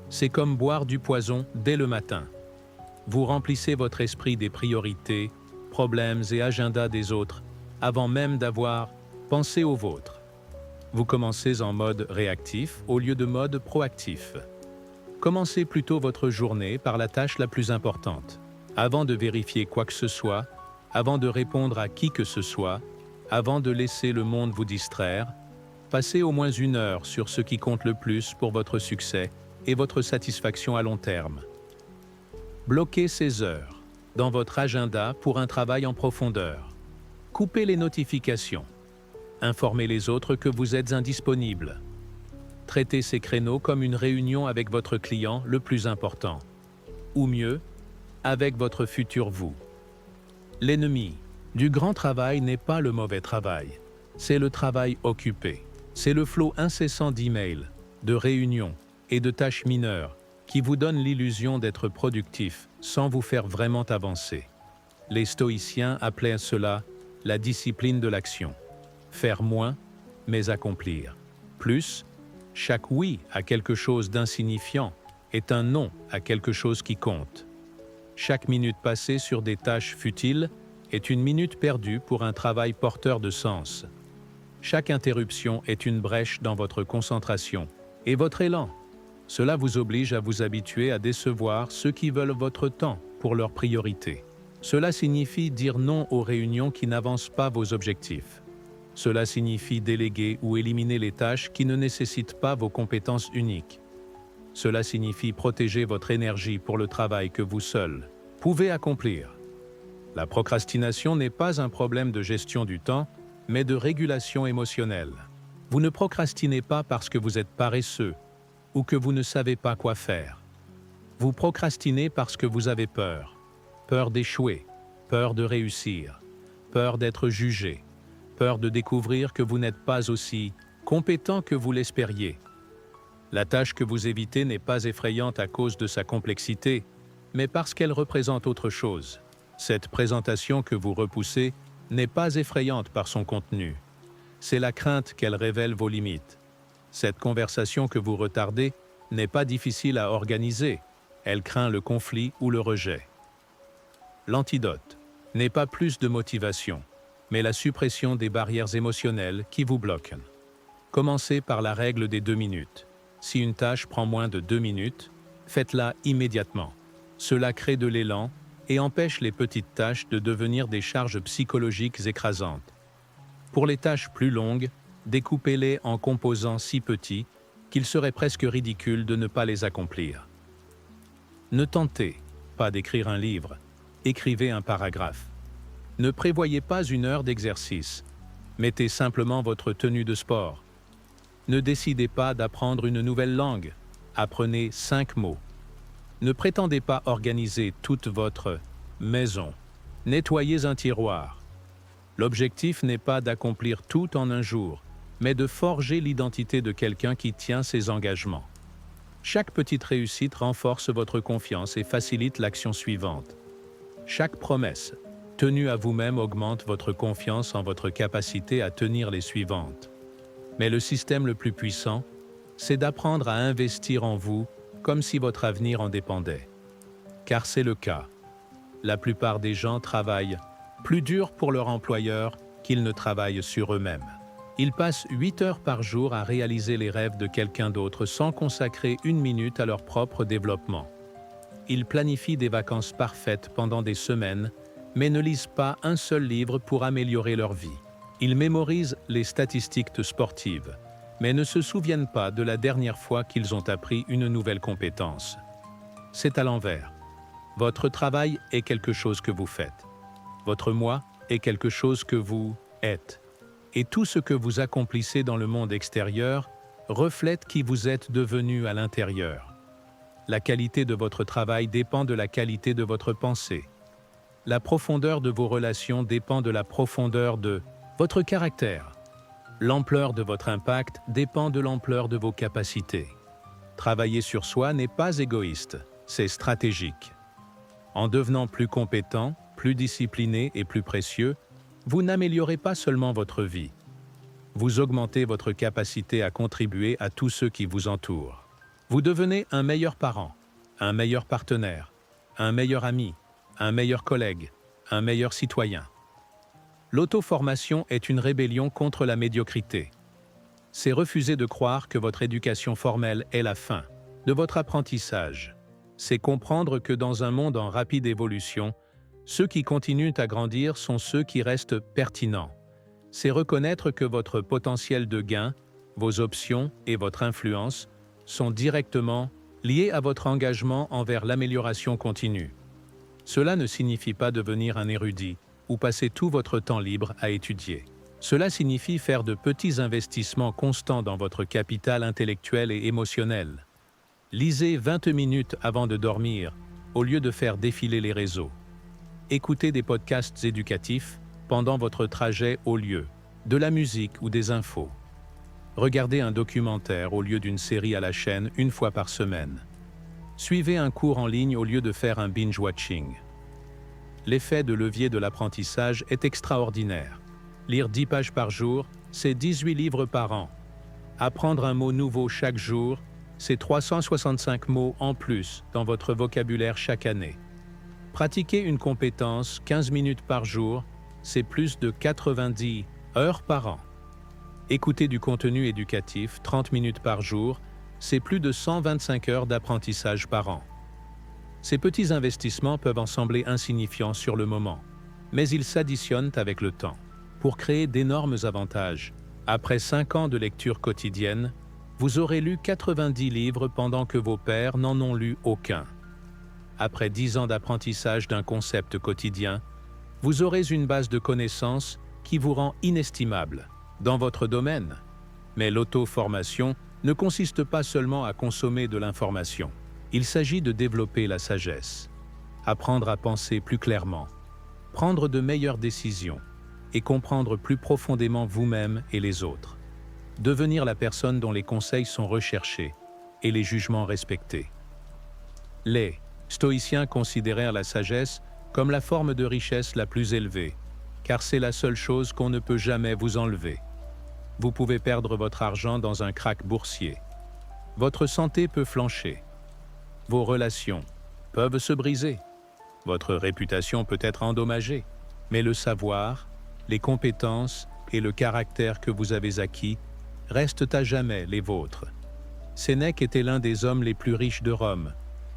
Speaker 1: C'est comme boire du poison dès le matin. Vous remplissez votre esprit des priorités, problèmes et agendas des autres avant même d'avoir pensé aux vôtres. Vous commencez en mode réactif au lieu de mode proactif. Commencez plutôt votre journée par la tâche la plus importante. Avant de vérifier quoi que ce soit, avant de répondre à qui que ce soit, avant de laisser le monde vous distraire, passez au moins 1 heure sur ce qui compte le plus pour votre succès et votre satisfaction à long terme. Bloquez ces heures dans votre agenda pour un travail en profondeur. Coupez les notifications. Informez les autres que vous êtes indisponible. Traitez ces créneaux comme une réunion avec votre client le plus important. Ou mieux, avec votre futur vous. L'ennemi du grand travail n'est pas le mauvais travail, c'est le travail occupé. C'est le flot incessant d'emails, de réunions et de tâches mineures qui vous donne l'illusion d'être productif sans vous faire vraiment avancer. Les stoïciens appelaient cela la discipline de l'action. Faire moins, mais accomplir. Plus, chaque oui à quelque chose d'insignifiant est un non à quelque chose qui compte. Chaque minute passée sur des tâches futiles est une minute perdue pour un travail porteur de sens. Chaque interruption est une brèche dans votre concentration et votre élan. Cela vous oblige à vous habituer à décevoir ceux qui veulent votre temps pour leurs priorités. Cela signifie dire non aux réunions qui n'avancent pas vos objectifs. Cela signifie déléguer ou éliminer les tâches qui ne nécessitent pas vos compétences uniques. Cela signifie protéger votre énergie pour le travail que vous seul pouvez accomplir. La procrastination n'est pas un problème de gestion du temps, mais de régulation émotionnelle. Vous ne procrastinez pas parce que vous êtes paresseux ou que vous ne savez pas quoi faire. Vous procrastinez parce que vous avez peur. Peur d'échouer, peur de réussir, peur d'être jugé, peur de découvrir que vous n'êtes pas aussi compétent que vous l'espériez. La tâche que vous évitez n'est pas effrayante à cause de sa complexité, mais parce qu'elle représente autre chose. Cette présentation que vous repoussez n'est pas effrayante par son contenu. C'est la crainte qu'elle révèle vos limites. Cette conversation que vous retardez n'est pas difficile à organiser. Elle craint le conflit ou le rejet. L'antidote n'est pas plus de motivation, mais la suppression des barrières émotionnelles qui vous bloquent. Commencez par la règle des 2 minutes. Si une tâche prend moins de 2 minutes, faites-la immédiatement. Cela crée de l'élan et empêche les petites tâches de devenir des charges psychologiques écrasantes. Pour les tâches plus longues, découpez-les en composants si petits qu'il serait presque ridicule de ne pas les accomplir. Ne tentez pas d'écrire un livre, écrivez un paragraphe. Ne prévoyez pas 1 heure d'exercice, mettez simplement votre tenue de sport. Ne décidez pas d'apprendre une nouvelle langue, apprenez 5 mots. Ne prétendez pas organiser toute votre maison, nettoyez un tiroir. L'objectif n'est pas d'accomplir tout en un jour, mais de forger l'identité de quelqu'un qui tient ses engagements. Chaque petite réussite renforce votre confiance et facilite l'action suivante. Chaque promesse tenue à vous-même augmente votre confiance en votre capacité à tenir les suivantes. Mais le système le plus puissant, c'est d'apprendre à investir en vous comme si votre avenir en dépendait. Car c'est le cas. La plupart des gens travaillent plus dur pour leur employeur qu'ils ne travaillent sur eux-mêmes. Ils passent 8 heures par jour à réaliser les rêves de quelqu'un d'autre sans consacrer 1 minute à leur propre développement. Ils planifient des vacances parfaites pendant des semaines, mais ne lisent pas un seul livre pour améliorer leur vie. Ils mémorisent les statistiques sportives, mais ne se souviennent pas de la dernière fois qu'ils ont appris une nouvelle compétence. C'est à l'envers. Votre travail est quelque chose que vous faites. Votre moi est quelque chose que vous êtes. Et tout ce que vous accomplissez dans le monde extérieur reflète qui vous êtes devenu à l'intérieur. La qualité de votre travail dépend de la qualité de votre pensée. La profondeur de vos relations dépend de la profondeur de votre caractère. L'ampleur de votre impact dépend de l'ampleur de vos capacités. Travailler sur soi n'est pas égoïste, c'est stratégique. En devenant plus compétent, plus discipliné et plus précieux, vous n'améliorez pas seulement votre vie. Vous augmentez votre capacité à contribuer à tous ceux qui vous entourent. Vous devenez un meilleur parent, un meilleur partenaire, un meilleur ami, un meilleur collègue, un meilleur citoyen. L'auto-formation est une rébellion contre la médiocrité. C'est refuser de croire que votre éducation formelle est la fin de votre apprentissage. C'est comprendre que dans un monde en rapide évolution, ceux qui continuent à grandir sont ceux qui restent pertinents. C'est reconnaître que votre potentiel de gain, vos options et votre influence sont directement liés à votre engagement envers l'amélioration continue. Cela ne signifie pas devenir un érudit ou passer tout votre temps libre à étudier. Cela signifie faire de petits investissements constants dans votre capital intellectuel et émotionnel. Lisez 20 minutes avant de dormir, au lieu de faire défiler les réseaux. Écoutez des podcasts éducatifs pendant votre trajet au lieu de la musique ou des infos. Regardez un documentaire au lieu d'une série à la chaîne une fois par semaine. Suivez un cours en ligne au lieu de faire un binge-watching. L'effet de levier de l'apprentissage est extraordinaire. Lire 10 pages par jour, c'est 18 livres par an. Apprendre un mot nouveau chaque jour, c'est 365 mots en plus dans votre vocabulaire chaque année. Pratiquer une compétence 15 minutes par jour, c'est plus de 90 heures par an. Écouter du contenu éducatif 30 minutes par jour, c'est plus de 125 heures d'apprentissage par an. Ces petits investissements peuvent en sembler insignifiants sur le moment, mais ils s'additionnent avec le temps pour créer d'énormes avantages. Après 5 ans de lecture quotidienne, vous aurez lu 90 livres pendant que vos pairs n'en ont lu aucun. Après 10 ans d'apprentissage d'un concept quotidien, vous aurez une base de connaissances qui vous rend inestimable dans votre domaine. Mais l'auto-formation ne consiste pas seulement à consommer de l'information. Il s'agit de développer la sagesse, apprendre à penser plus clairement, prendre de meilleures décisions et comprendre plus profondément vous-même et les autres. Devenir la personne dont les conseils sont recherchés et les jugements respectés. Les stoïciens considérèrent la sagesse comme la forme de richesse la plus élevée, car c'est la seule chose qu'on ne peut jamais vous enlever. Vous pouvez perdre votre argent dans un krach boursier. Votre santé peut flancher. Vos relations peuvent se briser. Votre réputation peut être endommagée. Mais le savoir, les compétences et le caractère que vous avez acquis restent à jamais les vôtres. Sénèque était l'un des hommes les plus riches de Rome,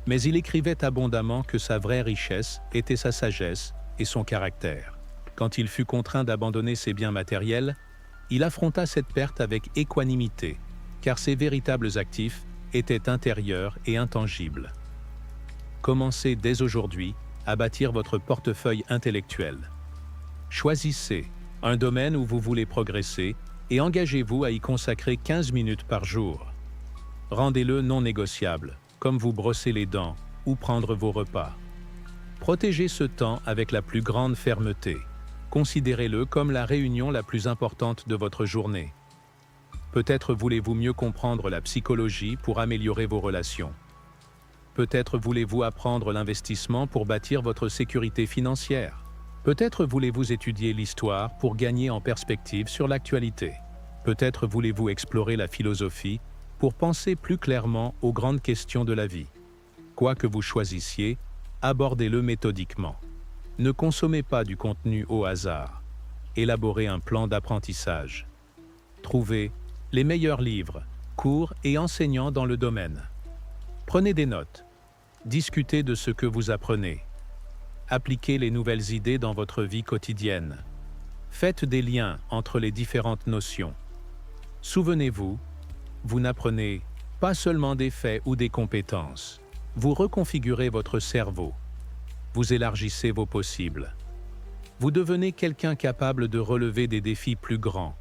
Speaker 1: mais il écrivait abondamment que sa vraie richesse était sa sagesse et son caractère. Quand il fut contraint d'abandonner ses biens matériels, il affronta cette perte avec équanimité, car ses véritables actifs étaient intérieurs et intangibles. Commencez dès aujourd'hui à bâtir votre portefeuille intellectuel. Choisissez un domaine où vous voulez progresser et engagez-vous à y consacrer 15 minutes par jour. Rendez-le non négociable, comme vous brosser les dents ou prendre vos repas. Protégez ce temps avec la plus grande fermeté. Considérez-le comme la réunion la plus importante de votre journée. Peut-être voulez-vous mieux comprendre la psychologie pour améliorer vos relations. Peut-être voulez-vous apprendre l'investissement pour bâtir votre sécurité financière. Peut-être voulez-vous étudier l'histoire pour gagner en perspective sur l'actualité. Peut-être voulez-vous explorer la philosophie pour penser plus clairement aux grandes questions de la vie. Quoi que vous choisissiez, abordez-le méthodiquement. Ne consommez pas du contenu au hasard. Élaborez un plan d'apprentissage. Trouvez les meilleurs livres, cours et enseignants dans le domaine. Prenez des notes. Discutez de ce que vous apprenez. Appliquez les nouvelles idées dans votre vie quotidienne. Faites des liens entre les différentes notions. Souvenez-vous, vous n'apprenez pas seulement des faits ou des compétences. Vous reconfigurez votre cerveau. Vous élargissez vos possibles. Vous devenez quelqu'un capable de relever des défis plus grands,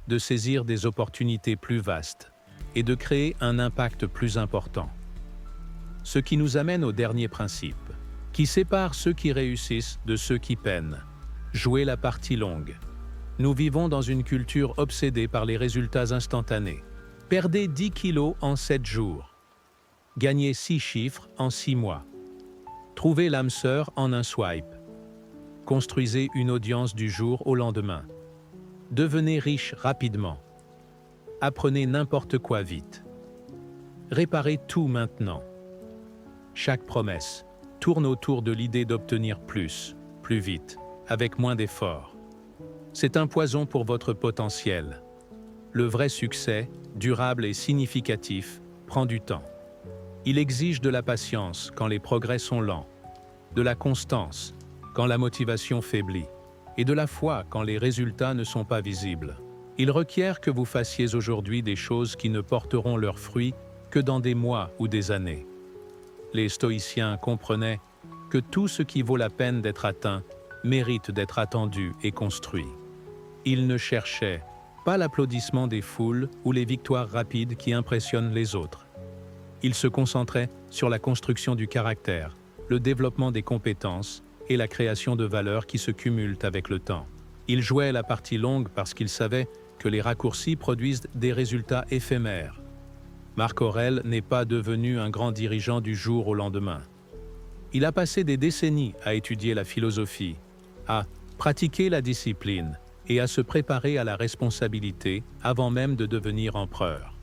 Speaker 1: de saisir des opportunités plus vastes et de créer un impact plus important. Ce qui nous amène au dernier principe, qui sépare ceux qui réussissent de ceux qui peinent. Jouer la partie longue. Nous vivons dans une culture obsédée par les résultats instantanés. Perdez 10 kilos en 7 jours. Gagnez 6 chiffres en 6 mois. Trouvez l'âme sœur en un swipe. Construisez une audience du jour au lendemain. Devenez riche rapidement. Apprenez n'importe quoi vite. Réparez tout maintenant. Chaque promesse tourne autour de l'idée d'obtenir plus, plus vite, avec moins d'efforts. C'est un poison pour votre potentiel. Le vrai succès, durable et significatif, prend du temps. Il exige de la patience quand les progrès sont lents, de la constance quand la motivation faiblit, et de la foi quand les résultats ne sont pas visibles. Il requiert que vous fassiez aujourd'hui des choses qui ne porteront leurs fruits que dans des mois ou des années. Les stoïciens comprenaient que tout ce qui vaut la peine d'être atteint mérite d'être attendu et construit. Ils ne cherchaient pas l'applaudissement des foules ou les victoires rapides qui impressionnent les autres. Ils se concentraient sur la construction du caractère, le développement des compétences et la création de valeurs qui se cumulent avec le temps. Ils jouaient la partie longue parce qu'ils savaient que les raccourcis produisent des résultats éphémères. Marc Aurèle n'est pas devenu un grand dirigeant du jour au lendemain. Il a passé des décennies à étudier la philosophie, à pratiquer la discipline et à se préparer à la responsabilité avant même de devenir empereur.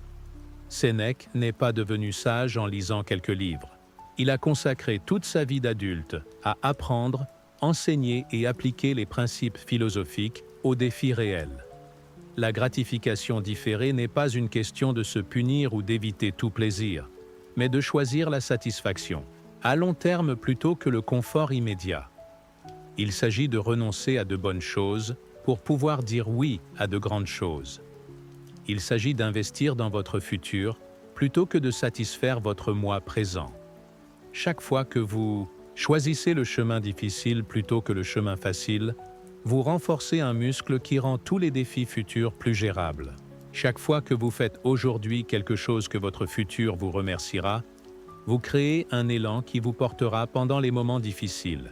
Speaker 1: Sénèque n'est pas devenu sage en lisant quelques livres. Il a consacré toute sa vie d'adulte à apprendre, enseigner et appliquer les principes philosophiques aux défis réels. La gratification différée n'est pas une question de se punir ou d'éviter tout plaisir, mais de choisir la satisfaction, à long terme plutôt que le confort immédiat. Il s'agit de renoncer à de bonnes choses pour pouvoir dire oui à de grandes choses. Il s'agit d'investir dans votre futur plutôt que de satisfaire votre moi présent. Chaque fois que vous choisissez le chemin difficile plutôt que le chemin facile, vous renforcez un muscle qui rend tous les défis futurs plus gérables. Chaque fois que vous faites aujourd'hui quelque chose que votre futur vous remerciera, vous créez un élan qui vous portera pendant les moments difficiles.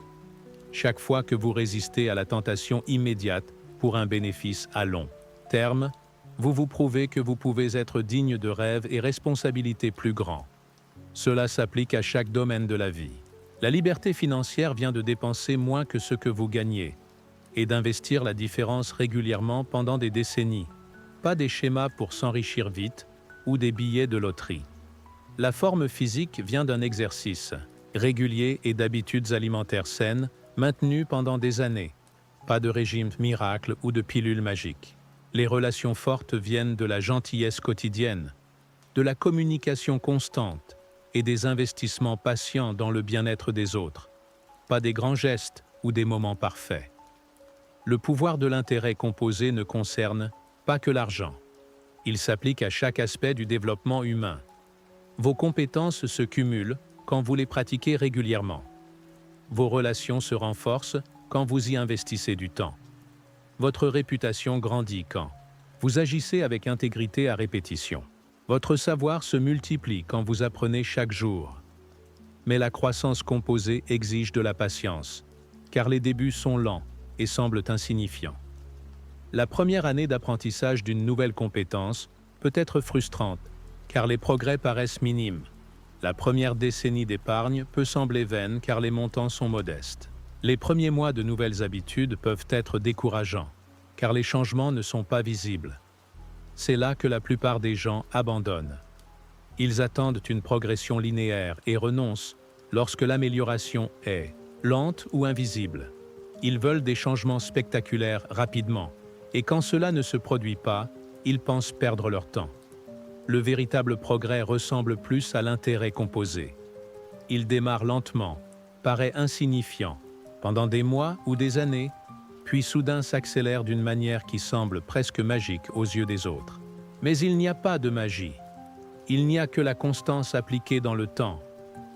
Speaker 1: Chaque fois que vous résistez à la tentation immédiate pour un bénéfice à long terme, vous vous prouvez que vous pouvez être digne de rêves et responsabilités plus grands. Cela s'applique à chaque domaine de la vie. La liberté financière vient de dépenser moins que ce que vous gagnez et d'investir la différence régulièrement pendant des décennies, pas des schémas pour s'enrichir vite ou des billets de loterie. La forme physique vient d'un exercice régulier et d'habitudes alimentaires saines maintenues pendant des années, pas de régime miracle ou de pilule magique. Les relations fortes viennent de la gentillesse quotidienne, de la communication constante et des investissements patients dans le bien-être des autres, pas des grands gestes ou des moments parfaits. Le pouvoir de l'intérêt composé ne concerne pas que l'argent. Il s'applique à chaque aspect du développement humain. Vos compétences se cumulent quand vous les pratiquez régulièrement. Vos relations se renforcent quand vous y investissez du temps. Votre réputation grandit quand vous agissez avec intégrité à répétition. Votre savoir se multiplie quand vous apprenez chaque jour. Mais la croissance composée exige de la patience, car les débuts sont lents et semblent insignifiants. La première année d'apprentissage d'une nouvelle compétence peut être frustrante, car les progrès paraissent minimes. La première décennie d'épargne peut sembler vaine car les montants sont modestes. Les premiers mois de nouvelles habitudes peuvent être décourageants, car les changements ne sont pas visibles. C'est là que la plupart des gens abandonnent. Ils attendent une progression linéaire et renoncent lorsque l'amélioration est lente ou invisible. Ils veulent des changements spectaculaires rapidement, et quand cela ne se produit pas, ils pensent perdre leur temps. Le véritable progrès ressemble plus à l'intérêt composé. Il démarre lentement, paraît insignifiant, pendant des mois ou des années, puis soudain s'accélère d'une manière qui semble presque magique aux yeux des autres. Mais il n'y a pas de magie. Il n'y a que la constance appliquée dans le temps.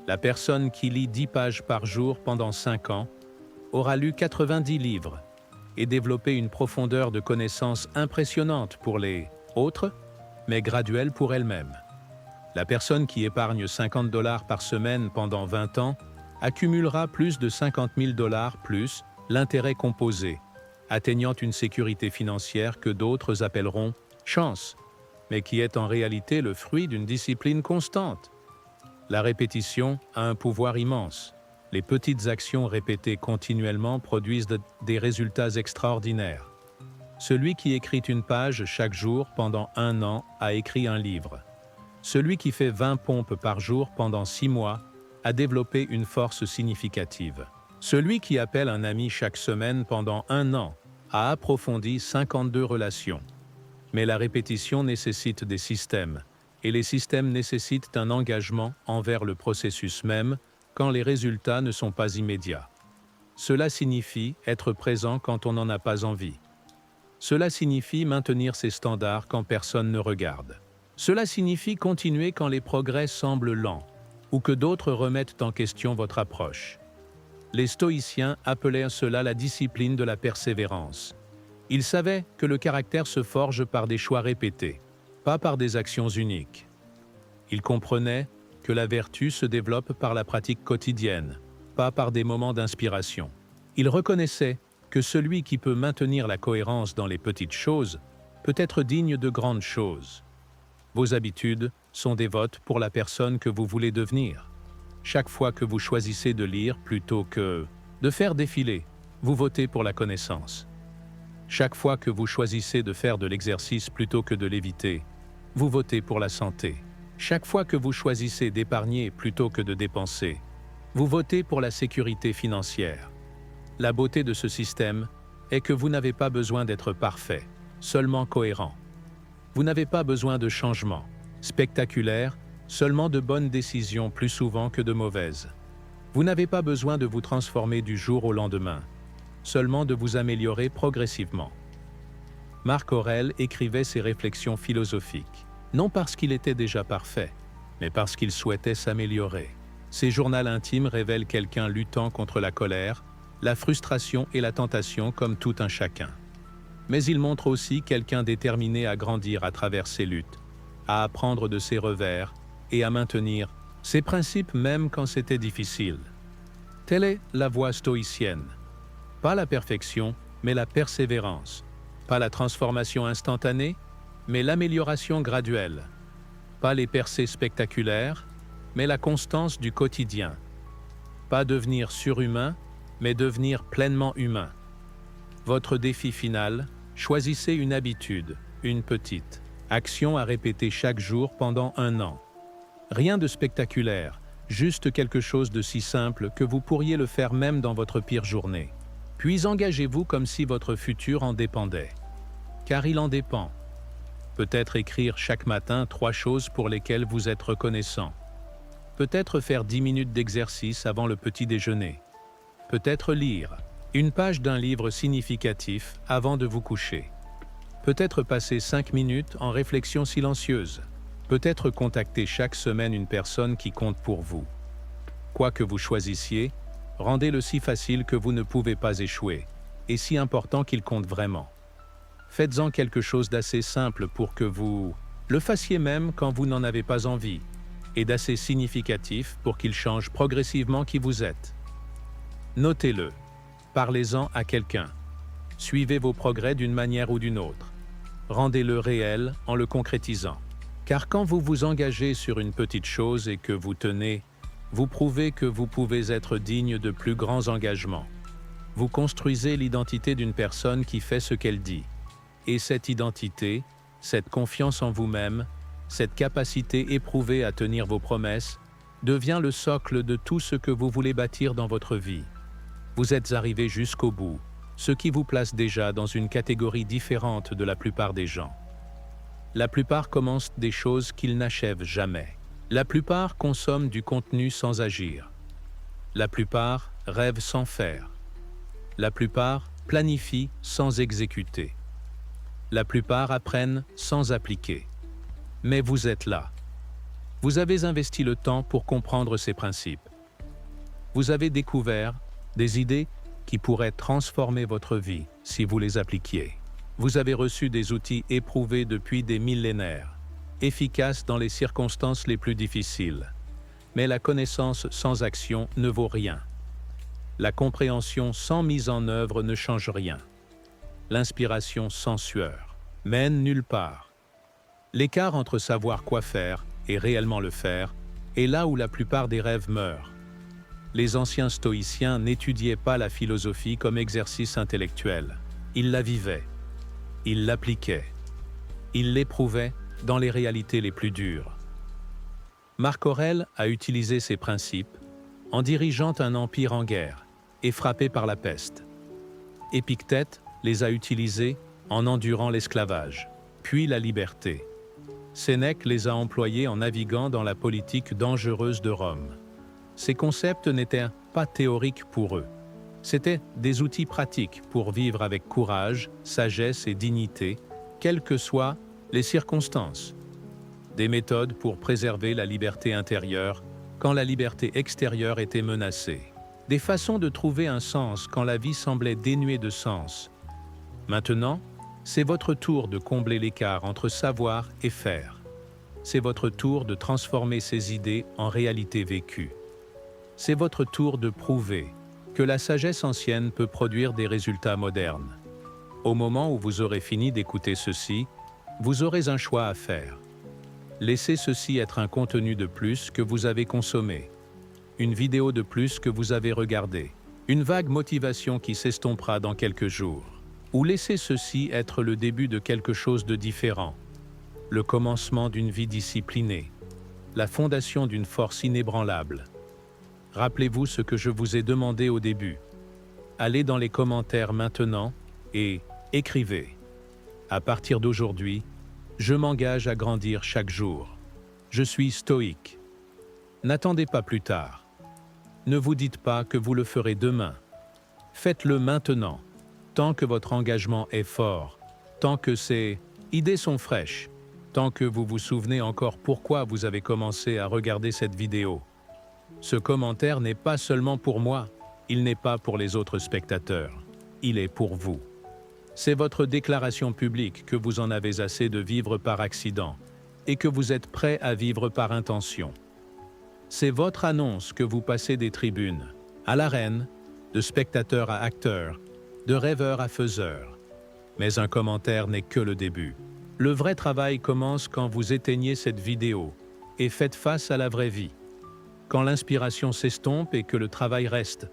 Speaker 1: La personne qui lit 10 pages par jour pendant 5 ans aura lu 90 livres et développé une profondeur de connaissances impressionnante pour les autres, mais graduelle pour elle-même. La personne qui épargne $50 par semaine pendant 20 ans accumulera plus de $50 000 plus l'intérêt composé, atteignant une sécurité financière que d'autres appelleront « chance », mais qui est en réalité le fruit d'une discipline constante. La répétition a un pouvoir immense. Les petites actions répétées continuellement produisent des résultats extraordinaires. Celui qui écrit une page chaque jour pendant 1 an a écrit un livre. Celui qui fait 20 pompes par jour pendant 6 mois a développé une force significative. Celui qui appelle un ami chaque semaine pendant 1 an a approfondi 52 relations. Mais la répétition nécessite des systèmes, et les systèmes nécessitent un engagement envers le processus même quand les résultats ne sont pas immédiats. Cela signifie être présent quand on n'en a pas envie. Cela signifie maintenir ses standards quand personne ne regarde. Cela signifie continuer quand les progrès semblent lents, ou que d'autres remettent en question votre approche. Les stoïciens appelaient cela la discipline de la persévérance. Ils savaient que le caractère se forge par des choix répétés, pas par des actions uniques. Ils comprenaient que la vertu se développe par la pratique quotidienne, pas par des moments d'inspiration. Ils reconnaissaient que celui qui peut maintenir la cohérence dans les petites choses peut être digne de grandes choses. Vos habitudes sont des votes pour la personne que vous voulez devenir. Chaque fois que vous choisissez de lire plutôt que de faire défiler, vous votez pour la connaissance. Chaque fois que vous choisissez de faire de l'exercice plutôt que de l'éviter, vous votez pour la santé. Chaque fois que vous choisissez d'épargner plutôt que de dépenser, vous votez pour la sécurité financière. La beauté de ce système est que vous n'avez pas besoin d'être parfait, seulement cohérent. Vous n'avez pas besoin de changements spectaculaires, seulement de bonnes décisions plus souvent que de mauvaises. Vous n'avez pas besoin de vous transformer du jour au lendemain, seulement de vous améliorer progressivement. Marc Aurèle écrivait ses réflexions philosophiques, non parce qu'il était déjà parfait, mais parce qu'il souhaitait s'améliorer. Ses journaux intimes révèlent quelqu'un luttant contre la colère, la frustration et la tentation comme tout un chacun. Mais il montre aussi quelqu'un déterminé à grandir à travers ses luttes, à apprendre de ses revers et à maintenir ses principes même quand c'était difficile. Telle est la voie stoïcienne. Pas la perfection, mais la persévérance. Pas la transformation instantanée, mais l'amélioration graduelle. Pas les percées spectaculaires, mais la constance du quotidien. Pas devenir surhumain, mais devenir pleinement humain. Votre défi final, choisissez une habitude, une petite action à répéter chaque jour pendant 1 an. Rien de spectaculaire, juste quelque chose de si simple que vous pourriez le faire même dans votre pire journée. Puis engagez-vous comme si votre futur en dépendait. Car il en dépend. Peut-être écrire chaque matin 3 choses pour lesquelles vous êtes reconnaissant. Peut-être faire 10 minutes d'exercice avant le petit déjeuner. Peut-être lire une page d'un livre significatif avant de vous coucher. Peut-être passer 5 minutes en réflexion silencieuse. Peut-être contacter chaque semaine une personne qui compte pour vous. Quoi que vous choisissiez, rendez-le si facile que vous ne pouvez pas échouer, et si important qu'il compte vraiment. Faites-en quelque chose d'assez simple pour que vous le fassiez même quand vous n'en avez pas envie, et d'assez significatif pour qu'il change progressivement qui vous êtes. Notez-le. Parlez-en à quelqu'un. Suivez vos progrès d'une manière ou d'une autre. Rendez-le réel en le concrétisant. Car quand vous vous engagez sur une petite chose et que vous tenez, vous prouvez que vous pouvez être digne de plus grands engagements. Vous construisez l'identité d'une personne qui fait ce qu'elle dit. Et cette identité, cette confiance en vous-même, cette capacité éprouvée à tenir vos promesses, devient le socle de tout ce que vous voulez bâtir dans votre vie. Vous êtes arrivé jusqu'au bout, ce qui vous place déjà dans une catégorie différente de la plupart des gens. La plupart commencent des choses qu'ils n'achèvent jamais. La plupart consomment du contenu sans agir. La plupart rêvent sans faire. La plupart planifient sans exécuter. La plupart apprennent sans appliquer. Mais vous êtes là. Vous avez investi le temps pour comprendre ces principes. Vous avez découvert des idées qui pourraient transformer votre vie si vous les appliquiez. Vous avez reçu des outils éprouvés depuis des millénaires, efficaces dans les circonstances les plus difficiles. Mais la connaissance sans action ne vaut rien. La compréhension sans mise en œuvre ne change rien. L'inspiration sans sueur mène nulle part. L'écart entre savoir quoi faire et réellement le faire est là où la plupart des rêves meurent. Les anciens stoïciens n'étudiaient pas la philosophie comme exercice intellectuel. Ils la vivaient. Il l'appliquait. Il l'éprouvait dans les réalités les plus dures. Marc Aurèle a utilisé ces principes en dirigeant un empire en guerre et frappé par la peste. Épictète les a utilisés en endurant l'esclavage, puis la liberté. Sénèque les a employés en naviguant dans la politique dangereuse de Rome. Ces concepts n'étaient pas théoriques pour eux. C'étaient des outils pratiques pour vivre avec courage, sagesse et dignité, quelles que soient les circonstances. Des méthodes pour préserver la liberté intérieure quand la liberté extérieure était menacée. Des façons de trouver un sens quand la vie semblait dénuée de sens. Maintenant, c'est votre tour de combler l'écart entre savoir et faire. C'est votre tour de transformer ces idées en réalité vécue. C'est votre tour de prouver que la sagesse ancienne peut produire des résultats modernes. Au moment où vous aurez fini d'écouter ceci, vous aurez un choix à faire. Laissez ceci être un contenu de plus que vous avez consommé, une vidéo de plus que vous avez regardée, une vague motivation qui s'estompera dans quelques jours. Ou laissez ceci être le début de quelque chose de différent, le commencement d'une vie disciplinée, la fondation d'une force inébranlable. Rappelez-vous ce que je vous ai demandé au début. Allez dans les commentaires maintenant et écrivez. À partir d'aujourd'hui, je m'engage à grandir chaque jour. Je suis stoïque. N'attendez pas plus tard. Ne vous dites pas que vous le ferez demain. Faites-le maintenant, tant que votre engagement est fort, tant que ces idées sont fraîches, tant que vous vous souvenez encore pourquoi vous avez commencé à regarder cette vidéo. Ce commentaire n'est pas seulement pour moi, il n'est pas pour les autres spectateurs, il est pour vous. C'est votre déclaration publique que vous en avez assez de vivre par accident et que vous êtes prêt à vivre par intention. C'est votre annonce que vous passez des tribunes à l'arène, de spectateur à acteur, de rêveur à faiseur. Mais un commentaire n'est que le début. Le vrai travail commence quand vous éteignez cette vidéo et faites face à la vraie vie. Quand l'inspiration s'estompe et que le travail reste.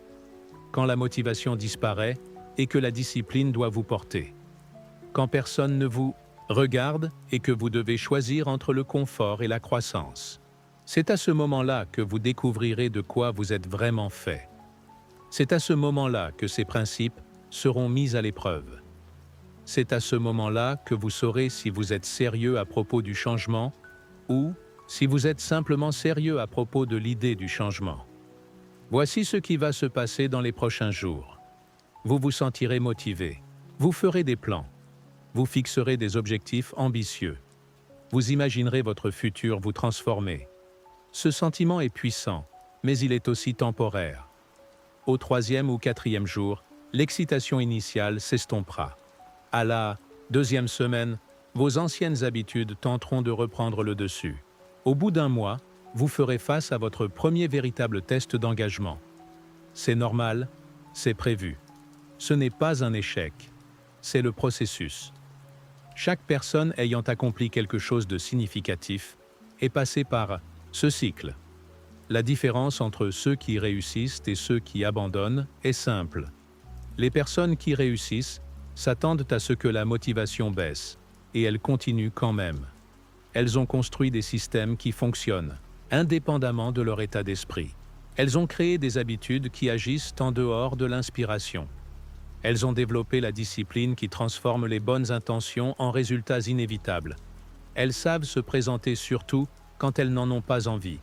Speaker 1: Quand la motivation disparaît et que la discipline doit vous porter. Quand personne ne vous regarde et que vous devez choisir entre le confort et la croissance. C'est à ce moment-là que vous découvrirez de quoi vous êtes vraiment fait. C'est à ce moment-là que ces principes seront mis à l'épreuve. C'est à ce moment-là que vous saurez si vous êtes sérieux à propos du changement ou si vous êtes simplement sérieux à propos de l'idée du changement. Voici ce qui va se passer dans les prochains jours. Vous vous sentirez motivé. Vous ferez des plans. Vous fixerez des objectifs ambitieux. Vous imaginerez votre futur vous transformer. Ce sentiment est puissant, mais il est aussi temporaire. Au 3e ou 4e jour, l'excitation initiale s'estompera. À la 2e semaine, vos anciennes habitudes tenteront de reprendre le dessus. Au bout d'un mois, vous ferez face à votre premier véritable test d'engagement. C'est normal, c'est prévu. Ce n'est pas un échec, c'est le processus. Chaque personne ayant accompli quelque chose de significatif est passée par ce cycle. La différence entre ceux qui réussissent et ceux qui abandonnent est simple. Les personnes qui réussissent s'attendent à ce que la motivation baisse, et elles continuent quand même. Elles ont construit des systèmes qui fonctionnent, indépendamment de leur état d'esprit. Elles ont créé des habitudes qui agissent en dehors de l'inspiration. Elles ont développé la discipline qui transforme les bonnes intentions en résultats inévitables. Elles savent se présenter surtout quand elles n'en ont pas envie.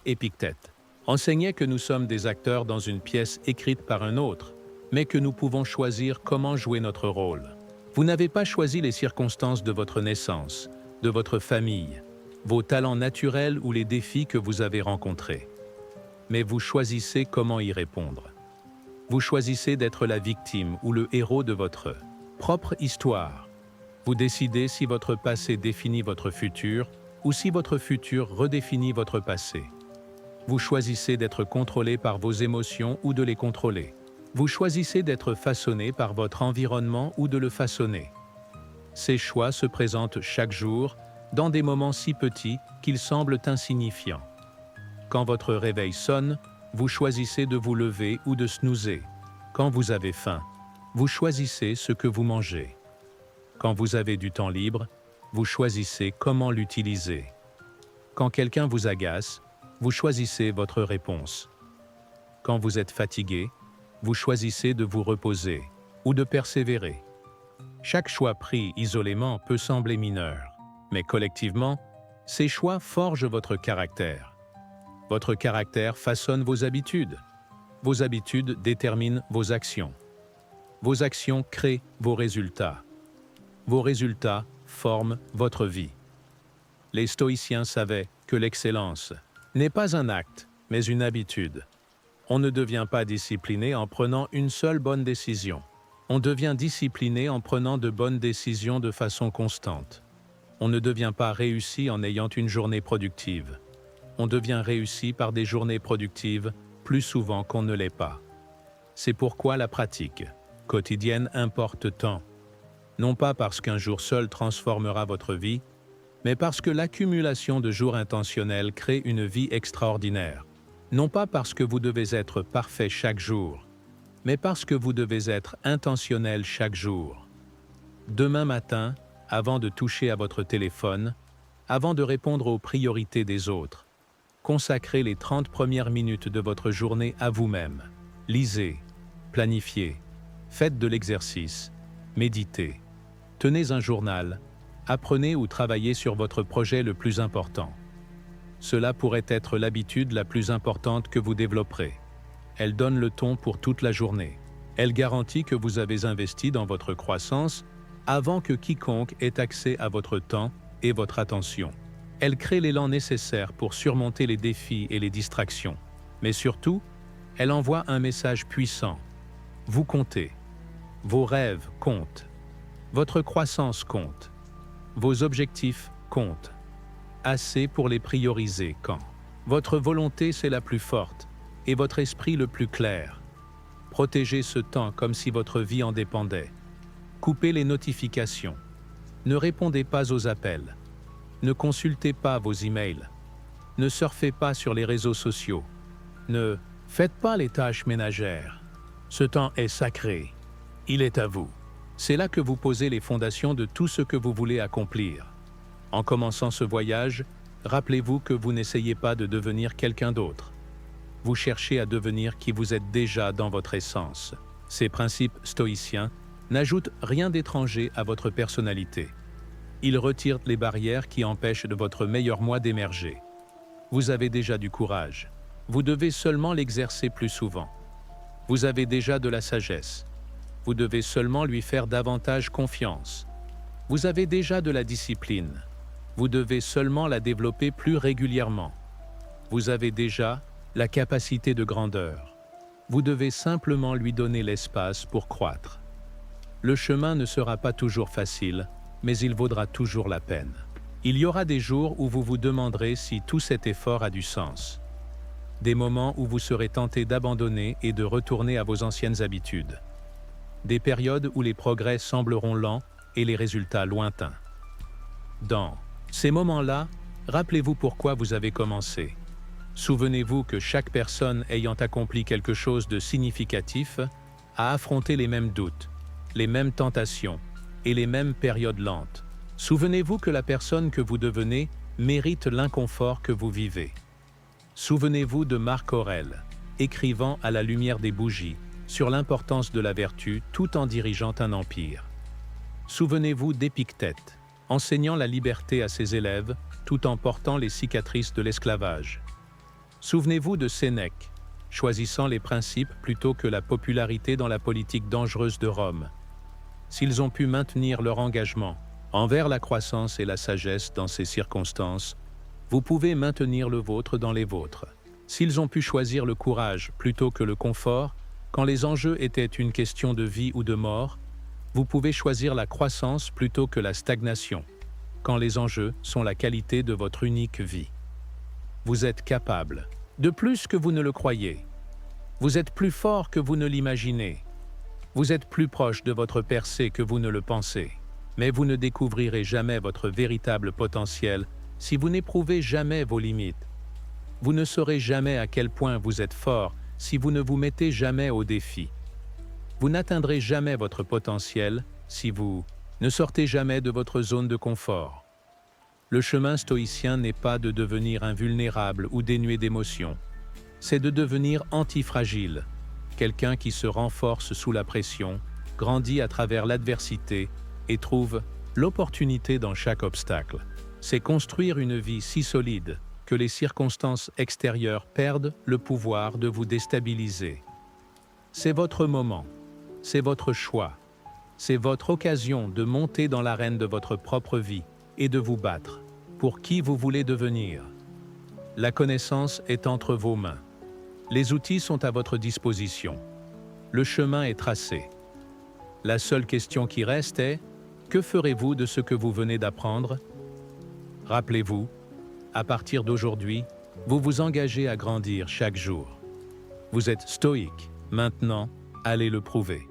Speaker 1: Épictète enseignait que nous sommes des acteurs dans une pièce écrite par un autre, mais que nous pouvons choisir comment jouer notre rôle. Vous n'avez pas choisi les circonstances de votre naissance, de votre famille, vos talents naturels ou les défis que vous avez rencontrés. Mais vous choisissez comment y répondre. Vous choisissez d'être la victime ou le héros de votre propre histoire. Vous décidez si votre passé définit votre futur ou si votre futur redéfinit votre passé. Vous choisissez d'être contrôlé par vos émotions ou de les contrôler. Vous choisissez d'être façonné par votre environnement ou de le façonner. Ces choix se présentent chaque jour dans des moments si petits qu'ils semblent insignifiants. Quand votre réveil sonne, vous choisissez de vous lever ou de snoozer. Quand vous avez faim, vous choisissez ce que vous mangez. Quand vous avez du temps libre, vous choisissez comment l'utiliser. Quand quelqu'un vous agace, vous choisissez votre réponse. Quand vous êtes fatigué, vous choisissez de vous reposer ou de persévérer. Chaque choix pris isolément peut sembler mineur, mais collectivement, ces choix forgent votre caractère. Votre caractère façonne vos habitudes. Vos habitudes déterminent vos actions. Vos actions créent vos résultats. Vos résultats forment votre vie. Les stoïciens savaient que l'excellence n'est pas un acte, mais une habitude. On ne devient pas discipliné en prenant une seule bonne décision. On devient discipliné en prenant de bonnes décisions de façon constante. On ne devient pas réussi en ayant une journée productive. On devient réussi par des journées productives plus souvent qu'on ne l'est pas. C'est pourquoi la pratique quotidienne importe tant. Non pas parce qu'un jour seul transformera votre vie, mais parce que l'accumulation de jours intentionnels crée une vie extraordinaire. Non pas parce que vous devez être parfait chaque jour, mais parce que vous devez être intentionnel chaque jour. Demain matin, avant de toucher à votre téléphone, avant de répondre aux priorités des autres, consacrez les 30 premières minutes de votre journée à vous-même. Lisez, planifiez, faites de l'exercice, méditez, tenez un journal, apprenez ou travaillez sur votre projet le plus important. Cela pourrait être l'habitude la plus importante que vous développerez. Elle donne le ton pour toute la journée. Elle garantit que vous avez investi dans votre croissance avant que quiconque ait accès à votre temps et votre attention. Elle crée l'élan nécessaire pour surmonter les défis et les distractions. Mais surtout, elle envoie un message puissant. Vous comptez. Vos rêves comptent. Votre croissance compte. Vos objectifs comptent. Assez pour les prioriser quand votre volonté c'est la plus forte et votre esprit le plus clair. Protégez ce temps comme si votre vie en dépendait. Coupez les notifications. Ne répondez pas aux appels. Ne consultez pas vos emails. Ne surfez pas sur les réseaux sociaux. Ne faites pas les tâches ménagères. Ce temps est sacré. Il est à vous. C'est là que vous posez les fondations de tout ce que vous voulez accomplir. En commençant ce voyage, rappelez-vous que vous n'essayez pas de devenir quelqu'un d'autre. Vous cherchez à devenir qui vous êtes déjà dans votre essence. Ces principes stoïciens n'ajoutent rien d'étranger à votre personnalité. Ils retirent les barrières qui empêchent de votre meilleur moi d'émerger. Vous avez déjà du courage. Vous devez seulement l'exercer plus souvent. Vous avez déjà de la sagesse. Vous devez seulement lui faire davantage confiance. Vous avez déjà de la discipline. Vous devez seulement la développer plus régulièrement. Vous avez déjà la capacité de grandeur. Vous devez simplement lui donner l'espace pour croître. Le chemin ne sera pas toujours facile, mais il vaudra toujours la peine. Il y aura des jours où vous vous demanderez si tout cet effort a du sens. Des moments où vous serez tenté d'abandonner et de retourner à vos anciennes habitudes. Des périodes où les progrès sembleront lents et les résultats lointains. Dans ces moments-là, rappelez-vous pourquoi vous avez commencé. Souvenez-vous que chaque personne ayant accompli quelque chose de significatif a affronté les mêmes doutes, les mêmes tentations et les mêmes périodes lentes. Souvenez-vous que la personne que vous devenez mérite l'inconfort que vous vivez. Souvenez-vous de Marc Aurèle, écrivant à la lumière des bougies sur l'importance de la vertu tout en dirigeant un empire. Souvenez-vous d'Épictète, enseignant la liberté à ses élèves tout en portant les cicatrices de l'esclavage. Souvenez-vous de Sénèque, choisissant les principes plutôt que la popularité dans la politique dangereuse de Rome. S'ils ont pu maintenir leur engagement envers la croissance et la sagesse dans ces circonstances, vous pouvez maintenir le vôtre dans les vôtres. S'ils ont pu choisir le courage plutôt que le confort, quand les enjeux étaient une question de vie ou de mort, vous pouvez choisir la croissance plutôt que la stagnation, quand les enjeux sont la qualité de votre unique vie. Vous êtes capable de plus que vous ne le croyez. Vous êtes plus fort que vous ne l'imaginez. Vous êtes plus proche de votre percée que vous ne le pensez. Mais vous ne découvrirez jamais votre véritable potentiel si vous n'éprouvez jamais vos limites. Vous ne saurez jamais à quel point vous êtes fort si vous ne vous mettez jamais au défi. Vous n'atteindrez jamais votre potentiel si vous Ne sortez jamais de votre zone de confort. Le chemin stoïcien n'est pas de devenir invulnérable ou dénué d'émotions. C'est de devenir antifragile, quelqu'un qui se renforce sous la pression, grandit à travers l'adversité et trouve l'opportunité dans chaque obstacle. C'est construire une vie si solide que les circonstances extérieures perdent le pouvoir de vous déstabiliser. C'est votre moment, c'est votre choix, c'est votre occasion de monter dans l'arène de votre propre vie et de vous battre pour qui vous voulez devenir. La connaissance est entre vos mains. Les outils sont à votre disposition. Le chemin est tracé. La seule question qui reste est: que ferez-vous de ce que vous venez d'apprendre? Rappelez-vous, à partir d'aujourd'hui, vous vous engagez à grandir chaque jour. Vous êtes stoïque, maintenant, allez le prouver.